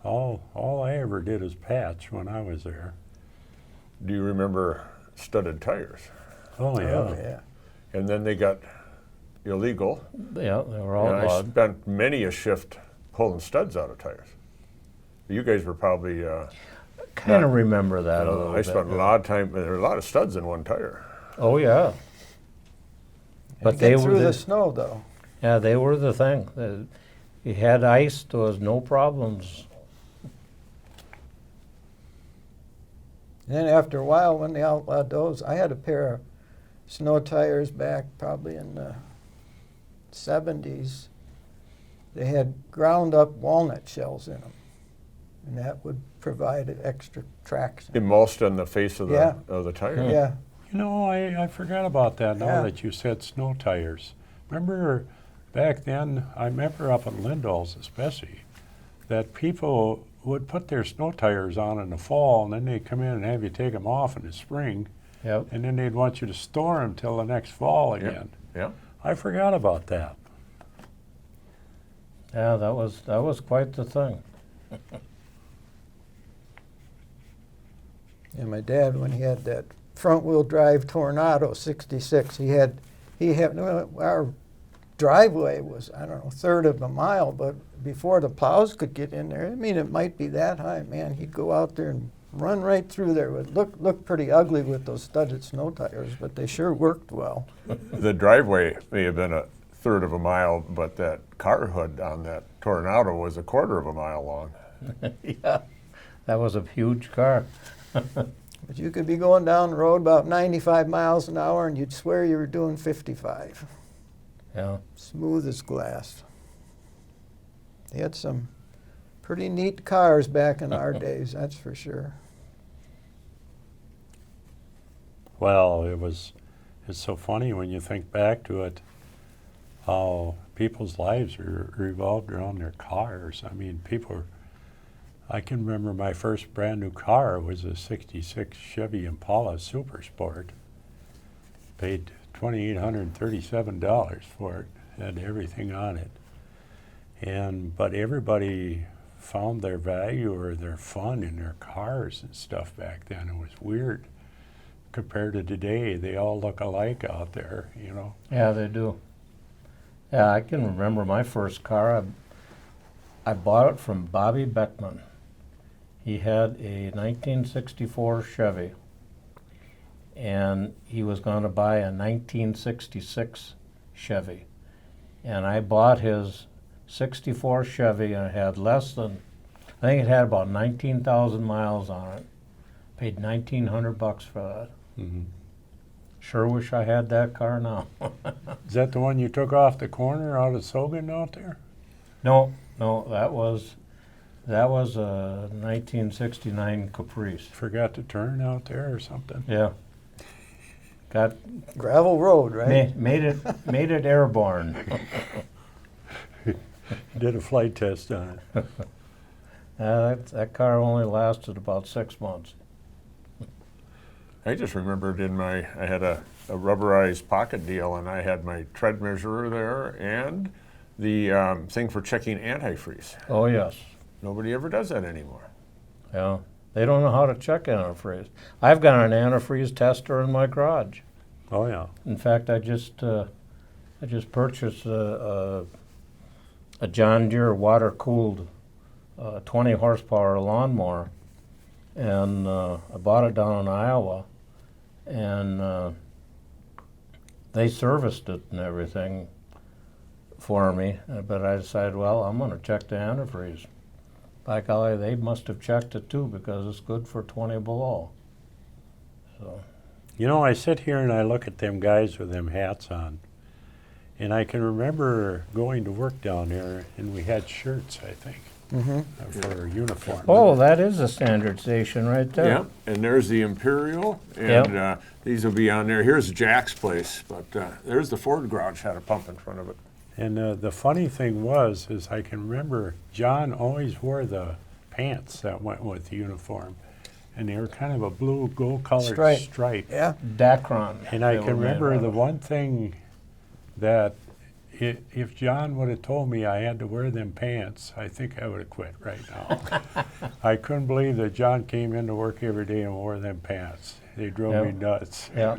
All I ever did is patch when I was there. Do you remember studded tires. Oh, yeah. Oh, yeah. And then they got illegal. Yeah, they were And I outlawed. spent many a shift pulling studs out of tires. You guys were probably, Kind of remember that a little I bit. spent a lot of time, there were a lot of studs in one tire. Oh, yeah. But Get they were through the, the snow, though. yeah, they were the thing. You had ice, there was no problems. And then after a while, when they outlawed those, I had a pair of snow tires back probably in the 70s. They had ground up walnut shells in them, and that would provide extra traction. Emulsed on the face of the, Yeah. of the tire. Yeah, You know, I forgot about that now Yeah. that you said snow tires. Remember back then, I remember up at Lindall's especially, that people would put their snow tires on in the fall, and then they'd come in and have you take them off in the spring, Yep. and then they'd want you to store them till the next fall again. Yeah. I forgot about that. Yeah, that was quite the thing. and my dad, when he had that front-wheel drive Tornado '66, he had our driveway was, I don't know, a third of a mile, but before the plows could get in there, I mean, it might be that high, man, he'd go out there and run right through there. It would look pretty ugly with those studded snow tires, but they sure worked well. The driveway may have been a third of a mile, but that car hood on that Tornado was a quarter of a mile long. Yeah, that was a huge car. But you could be going down the road about 95 miles an hour and you'd swear you were doing 55. Yeah. Smooth as glass. They had some pretty neat cars back in our days, that's for sure. Well, it's so funny when you think back to it, how people's lives are revolved around their cars. I mean, I can remember my first brand new car was a '66 Chevy Impala Super Sport. Paid $2,837 for it, had everything on it. But everybody found their value or their fun in their cars and stuff back then. It was weird. Compared to today, they all look alike out there, you know. Yeah, they do. Yeah, I can remember my first car. I bought it from Bobby Beckman. He had a 1964 Chevy, and he was going to buy a 1966 Chevy. And I bought his 64 Chevy, and it had I think it had about 19,000 miles on it. Paid $1,900 for that. Mm-hmm. Sure wish I had that car now. Is that the one you took off the corner out of Sogan out there? No, that was a 1969 Caprice. Forgot to turn out there or something? Yeah. Got Gravel road, right? made it airborne. Did a flight test on it. That car only lasted about 6 months. I just remembered I had a rubberized pocket deal, and I had my tread measurer there and the thing for checking antifreeze. Oh yes, Nobody ever does that anymore. yeah. They don't know how to check antifreeze. I've got an antifreeze tester in my garage. Oh, yeah. In fact, I just purchased a John Deere water-cooled 20 horsepower lawnmower, and I bought it down in Iowa, and they serviced it and everything for me, but I decided, well, I'm going to check the antifreeze. By golly, they must have checked it too, because it's good for 20 below. So, You know, I sit here and I look at them guys with them hats on, and I can remember going to work down there, and we had shirts, I think, Mm-hmm. for uniform. oh, that is a standard station right there. Yeah, and there's the Imperial, and these will be on there. Here's Jack's place, but there's the Ford garage, had a pump in front of it. And the funny thing is I can remember John always wore the pants that went with the uniform, and they were kind of a blue gold-colored stripe. Yeah. Dacron. And I they can were made remember out the of. one thing that if John would have told me I had to wear them pants, I think I would have quit right now. I couldn't believe that John came into work every day and wore them pants. They drove me nuts. Yeah,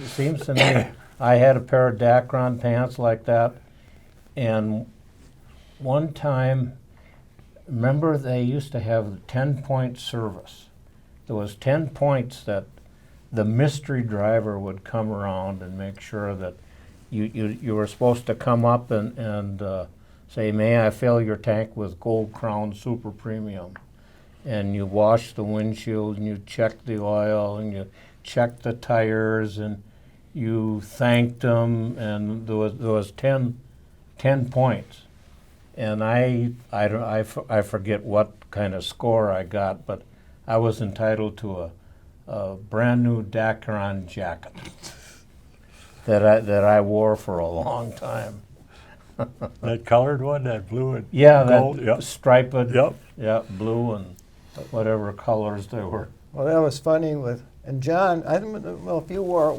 seems to me, I had a pair of Dacron pants like that, and one time, remember they used to have 10-point service. There was 10 points that the mystery driver would come around and make sure that you were supposed to come up and say, may I fill your tank with Gold Crown Super Premium? And you wash the windshield and you check the oil and you check the tires and you thanked them, and there was 10 points. And I forget what kind of score I got, but I was entitled to a brand new Dacron jacket that I wore for a long time. That colored one, that blue and Yeah, gold. that Yep. striped, Yep. yeah, blue and whatever colors they were. Well, that was funny and John, I don't know if you wore a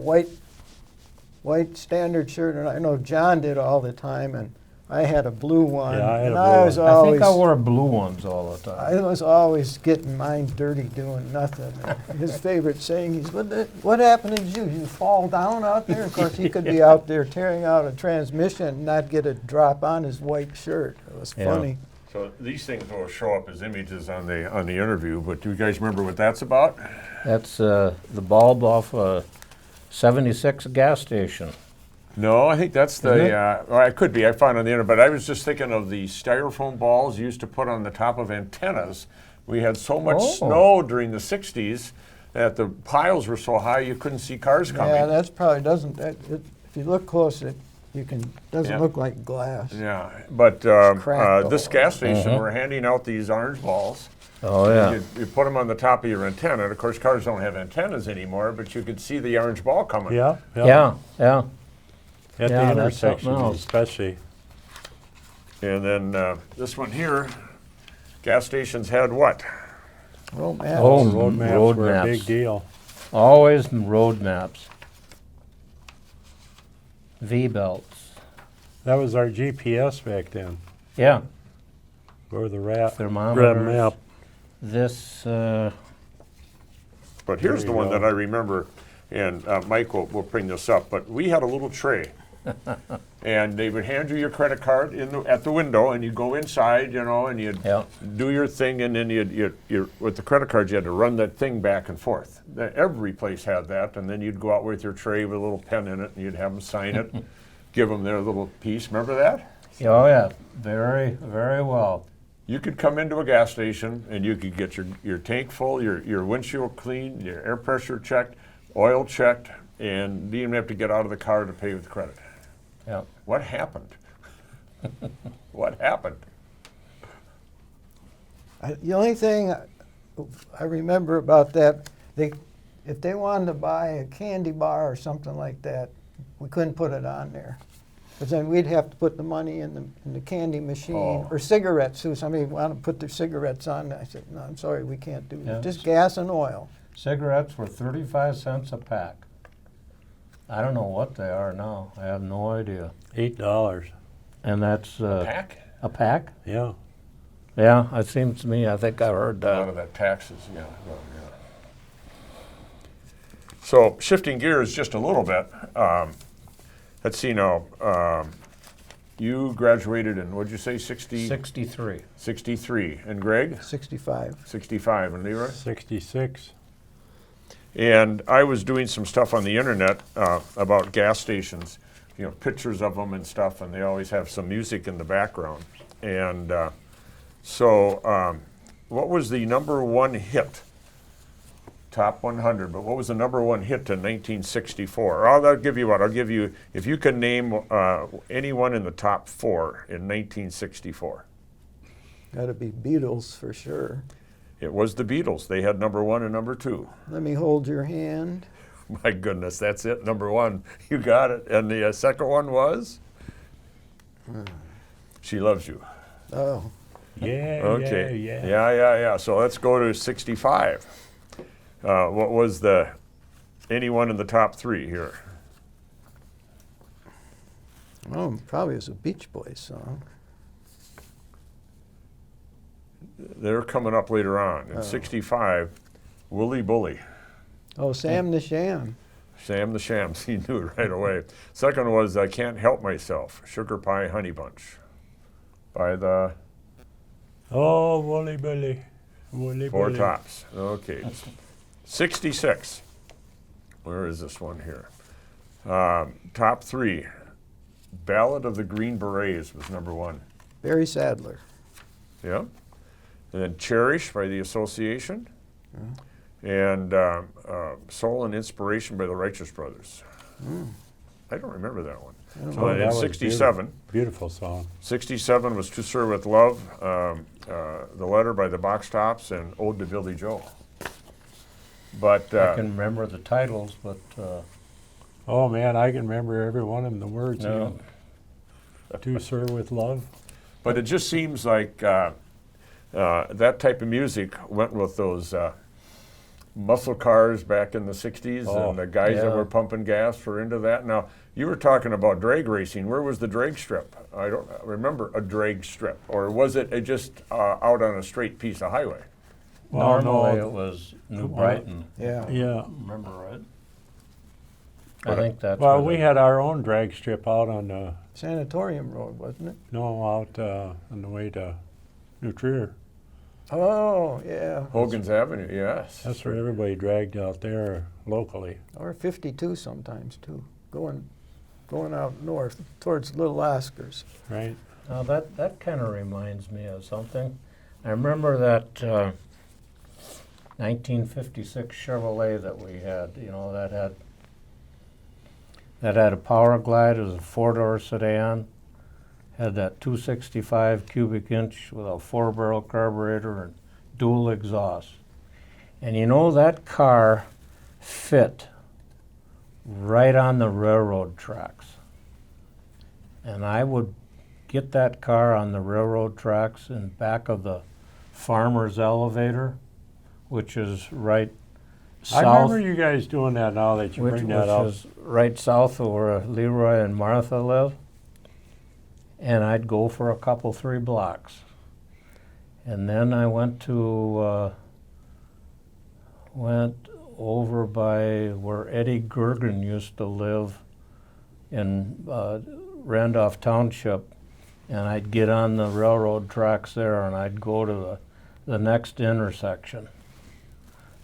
white standard shirt, and I know John did all the time, and I had a blue one. Yeah, I had a and blue I was one. always, I think I wore blue ones all the I time. was always getting mine dirty doing nothing. And his favorite saying is, what happened to you? You fall down out there? Of course, he could be out there tearing out a transmission and not get a drop on his white shirt. It was Yeah. funny. So these things will show up as images on the interview, but do you guys remember what that's about? That's the bulb off a 76 gas station. No, I think that's Isn't it? well, it could be. I found it on the internet, but I was just thinking of the styrofoam balls used to put on the top of antennas. We had so much snow during the 60s that the piles were so high you couldn't see cars coming. Yeah, that's probably doesn't. If you look close, doesn't Yeah. look like glass. Yeah, but cracked this all gas station, Mhm. we're handing out these orange balls. Oh, yeah. You put them on the top of your antenna. And of course, cars don't have antennas anymore, but you could see the orange ball coming. Yeah. Yeah, yeah. At Yeah, the that's something intersections, else. especially. And then this one here, gas stations had what? Oh, man. Oh, Road maps road were maps. a big deal. Always road maps. V-belts. That was our GPS back then. Yeah, Or the rat thermometers. map. This, But here's There the you one go. that I remember, and Mike will bring this up, but we had a little tray. And they would hand you your credit card at the window, and you'd go inside, and you'd yeah. do your thing, and then with the credit card, you had to run that thing back and forth. Every place had that, and then you'd go out with your tray with a little pen in it, and you'd have them sign it, give them their little piece. Remember that? Oh, yeah. Very, very well. You could come into a gas station, and you could get your tank full, your windshield cleaned, your air pressure checked, oil checked, and you didn't even have to get out of the car to pay with credit. Yeah. What happened? What happened? The only thing I remember about that, if they wanted to buy a candy bar or something like that, we couldn't put it on there. Because then we'd have to put the money in the candy machine. Oh. Or cigarettes, too. Somebody wanted to put their cigarettes on. I said, no, I'm sorry, we can't do that. Yeah. Just gas and oil. Cigarettes were 35 cents a pack. I don't know what they are now. I have no idea. $8. And that's Pack? a pack? Yeah. Yeah, it seems to me. I think I heard A lot that. of that taxes, yeah. Well, yeah. So shifting gears just a little bit, let's see now. You graduated in, what'd you say, 63. 63. And Greg? 65. 65. And Leroy? 66. And I was doing some stuff on the internet about gas stations, pictures of them and stuff, and they always have some music in the background. And so what was the number one hit? Top 100, but what was the number one hit in 1964? I'll give you what? I'll give you, if you can name anyone in the top 4 in 1964. Got to be Beatles for sure. It was the Beatles. They had number 1 and number 2. Let me hold your hand. My goodness, that's it, number 1. You got it. And the second one was? She Loves You. Oh, Yeah, Okay. yeah. Yeah. So let's go to 65. What was anyone in the top 3 here? Oh, probably was a Beach Boys song. They're coming up later on. In Oh. 65, Wooly Bully. Oh, Sam the Sham. Sam the Shams, he knew it right away. Second was I Can't Help Myself, Sugar Pie Honey Bunch by the Oh, Wooly Billy. Wooly Four Billy. Tops. Okay. 66. Where is this one here? Top three. Ballad of the Green Berets was number one. Barry Sadler. Yeah. And then Cherish by the Association. And Soul and Inspiration by the Righteous Brothers. I don't remember that one. I don't So know. in that was 67, Beautiful song. 67 was To Serve With Love, The Letter by the Box Tops, and Ode to Billy Joe. But I can remember the titles, but Oh man, I can remember every one of them, the words. no. To serve with love. But it just seems like that type of music went with those muscle cars back in the 60s, Oh, and the guys that yeah. were pumping gas were into that. Now, you were talking about drag racing. Where was the drag strip? I don't remember a drag strip. Or was it just out on a straight piece of highway? Well, Normally no, it was New well, Brighton. Yeah. Yeah. Remember right? But, I think that's Well, where we the- had our own drag strip out on the, Sanatorium Road, wasn't it? no, out on the way to New Trier. Oh, yeah. Hogan's Avenue, yes. That's where everybody dragged out there locally. Or 52 sometimes, too. Going out north towards Little Oscars. Right? Now that kind of reminds me of something. I remember that 1956 Chevrolet that we had. You know, that had a Power Glide. It was a four-door sedan. Had that 265 cubic inch with a four-barrel carburetor and dual exhaust. And you know, that car fit right on the railroad tracks. And I would get that car on the railroad tracks in back of the farmer's elevator, which is right I south. remember you guys doing that now that you which bring that up. is right south of where Leroy and Martha live. And I'd go for a couple, 3 blocks. And then I went over by where Eddie Gergen used to live in Randolph Township, and I'd get on the railroad tracks there, and I'd go to the next intersection.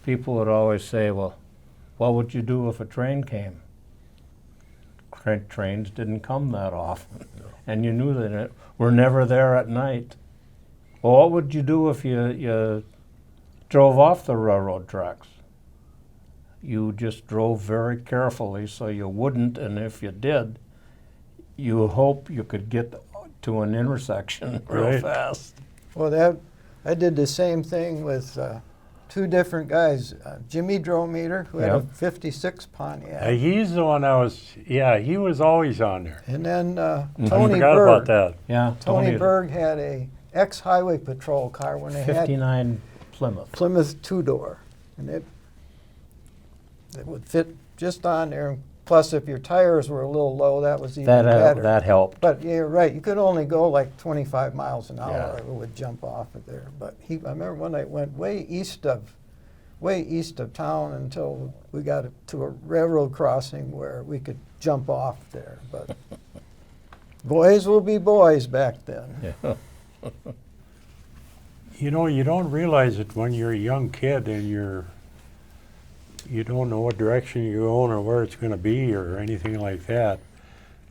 People would always say, well, what would you do if a train came? Trains didn't come that often, and you knew that it were never there at night. Well, what would you do if you drove off the railroad tracks? You just drove very carefully so you wouldn't, and if you did, you hope you could get to an intersection real Right. fast. Well, I did the same thing with 2 different guys. Jimmy Drometer, who had a Yeah. 56 Pontiac. He's the one he was always on there. And then I Tony forgot Berg. about that. Yeah, Tony Berg had a ex-highway patrol car when they had 59 Plymouth. Plymouth two-door. And it would fit just on there. Plus, if your tires were a little low, that was even better. That helped. But you're right, you could only go like 25 miles an hour. Yeah. It would jump off of there. But I remember one night went way east of town until we got to a railroad crossing where we could jump off there. But boys will be boys back then. Yeah. You know, you don't realize it when you're a young kid and you don't know what direction you're going or where it's going to be or anything like that.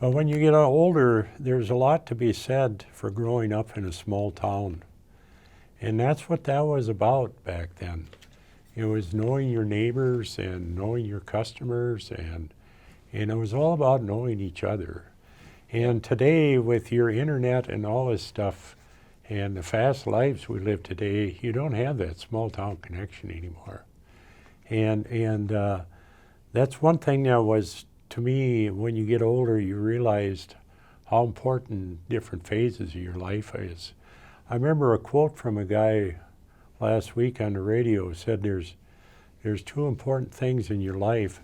But when you get older, there's a lot to be said for growing up in a small town. And that's what that was about back then. It was knowing your neighbors and knowing your customers, and it was all about knowing each other. And today, with your internet and all this stuff and the fast lives we live today, you don't have that small town connection anymore. And that's one thing that was, to me, when you get older, you realized how important different phases of your life is. I remember a quote from a guy last week on the radio who said there's 2 important things in your life,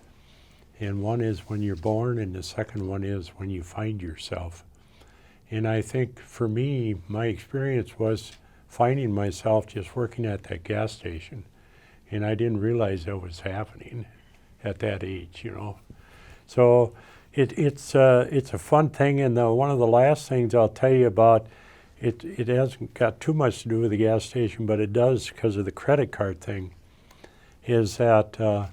And one is when you're born, and the second one is when you find yourself. And I think for me, my experience was finding myself just working at that gas station. And I didn't realize that was happening at that age, you know. So it's a fun thing. And one of the last things I'll tell you about, it hasn't got too much to do with the gas station, but it does because of the credit card thing, is that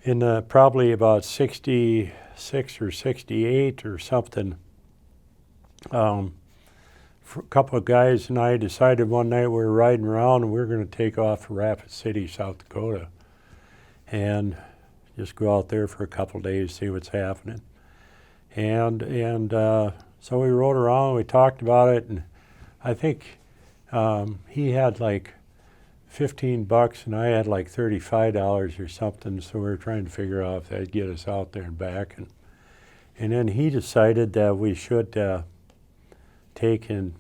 in probably about 66 or 68 or something, a couple of guys and I decided one night we were riding around and we were going to take off to Rapid City, South Dakota, and just go out there for a couple of days, see what's happening. And so we rode around, we talked about it, and I think he had like $15 and I had like $35 or something, so we were trying to figure out if that'd get us out there and back. And then he decided that we should take and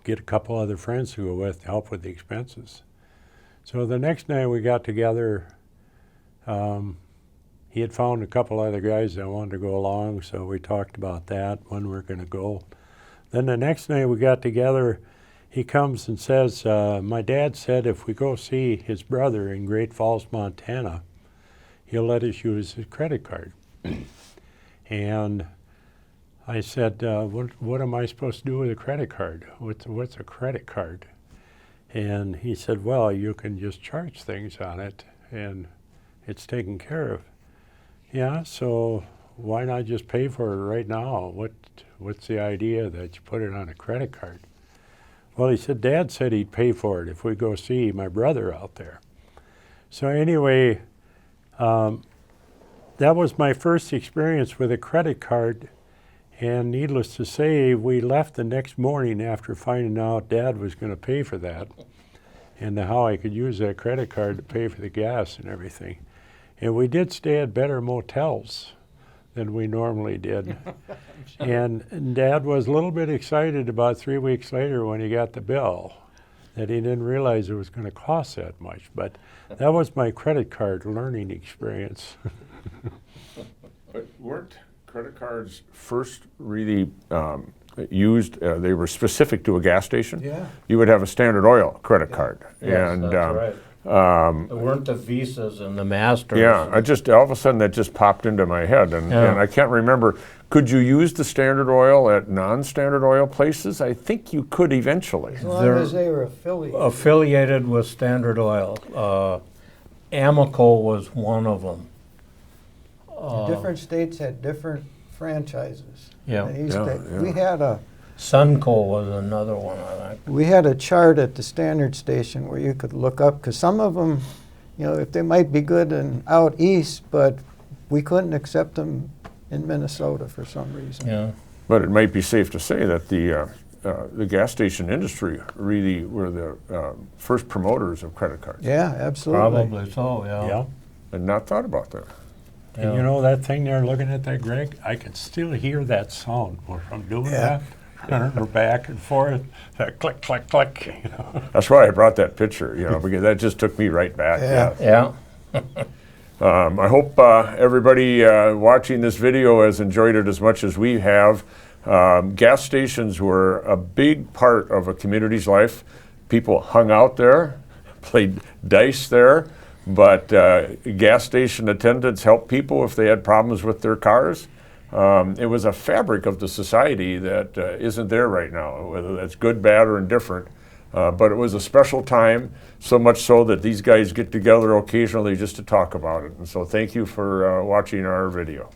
get a couple other friends to go with to help with the expenses. So the next night we got together, he had found a couple other guys that wanted to go along, so we talked about that, when we're going to go. Then the next night we got together, he comes and says, my dad said if we go see his brother in Great Falls, Montana, he'll let us use his credit card. And I said, what am I supposed to do with a credit card? What's a credit card? And he said, well, you can just charge things on it, and it's taken care of. Yeah, so why not just pay for it right now? What's the idea that you put it on a credit card? Well, he said, Dad said he'd pay for it if we go see my brother out there. So anyway, that was my first experience with a credit card. And needless to say, we left the next morning after finding out Dad was going to pay for that and how I could use that credit card to pay for the gas and everything. And we did stay at better motels than we normally did. Sure. And Dad was a little bit excited about 3 weeks later when he got the bill that he didn't realize it was going to cost that much. But that was my credit card learning experience. But weren't credit cards first really used, they were specific to a gas station? Yeah. You would have a Standard Oil credit card. Yes, And that's right. There weren't the Visas and the Masters. yeah, all of a sudden that just popped into my head, and I can't remember. Could you use the Standard Oil at non-Standard Oil places? I think you could eventually. As long as they were affiliated. Affiliated with Standard Oil. Amoco was one of them. Different states had different franchises. Yeah. In each Yeah, state. yeah. Sunco was another one, I think. We had a chart at the standard station where you could look up, because some of them, you know, if they might be good and out east, but we couldn't accept them in Minnesota for some reason. Yeah. But it might be safe to say that the gas station industry really were the first promoters of credit cards. Yeah, absolutely. Probably so, yeah. Yeah. And not thought about that. Yeah. And you know that thing there, looking at that, Greg, I can still hear that sound from doing that. Or back and forth, that click, click, click. You know. That's why I brought that picture, because that just took me right back. Yeah. Yeah. I hope everybody watching this video has enjoyed it as much as we have. Gas stations were a big part of a community's life. People hung out there, played dice there, but gas station attendants helped people if they had problems with their cars. It was a fabric of the society that isn't there right now, whether that's good, bad, or indifferent. But it was a special time, so much so that these guys get together occasionally just to talk about it. And so thank you for watching our video.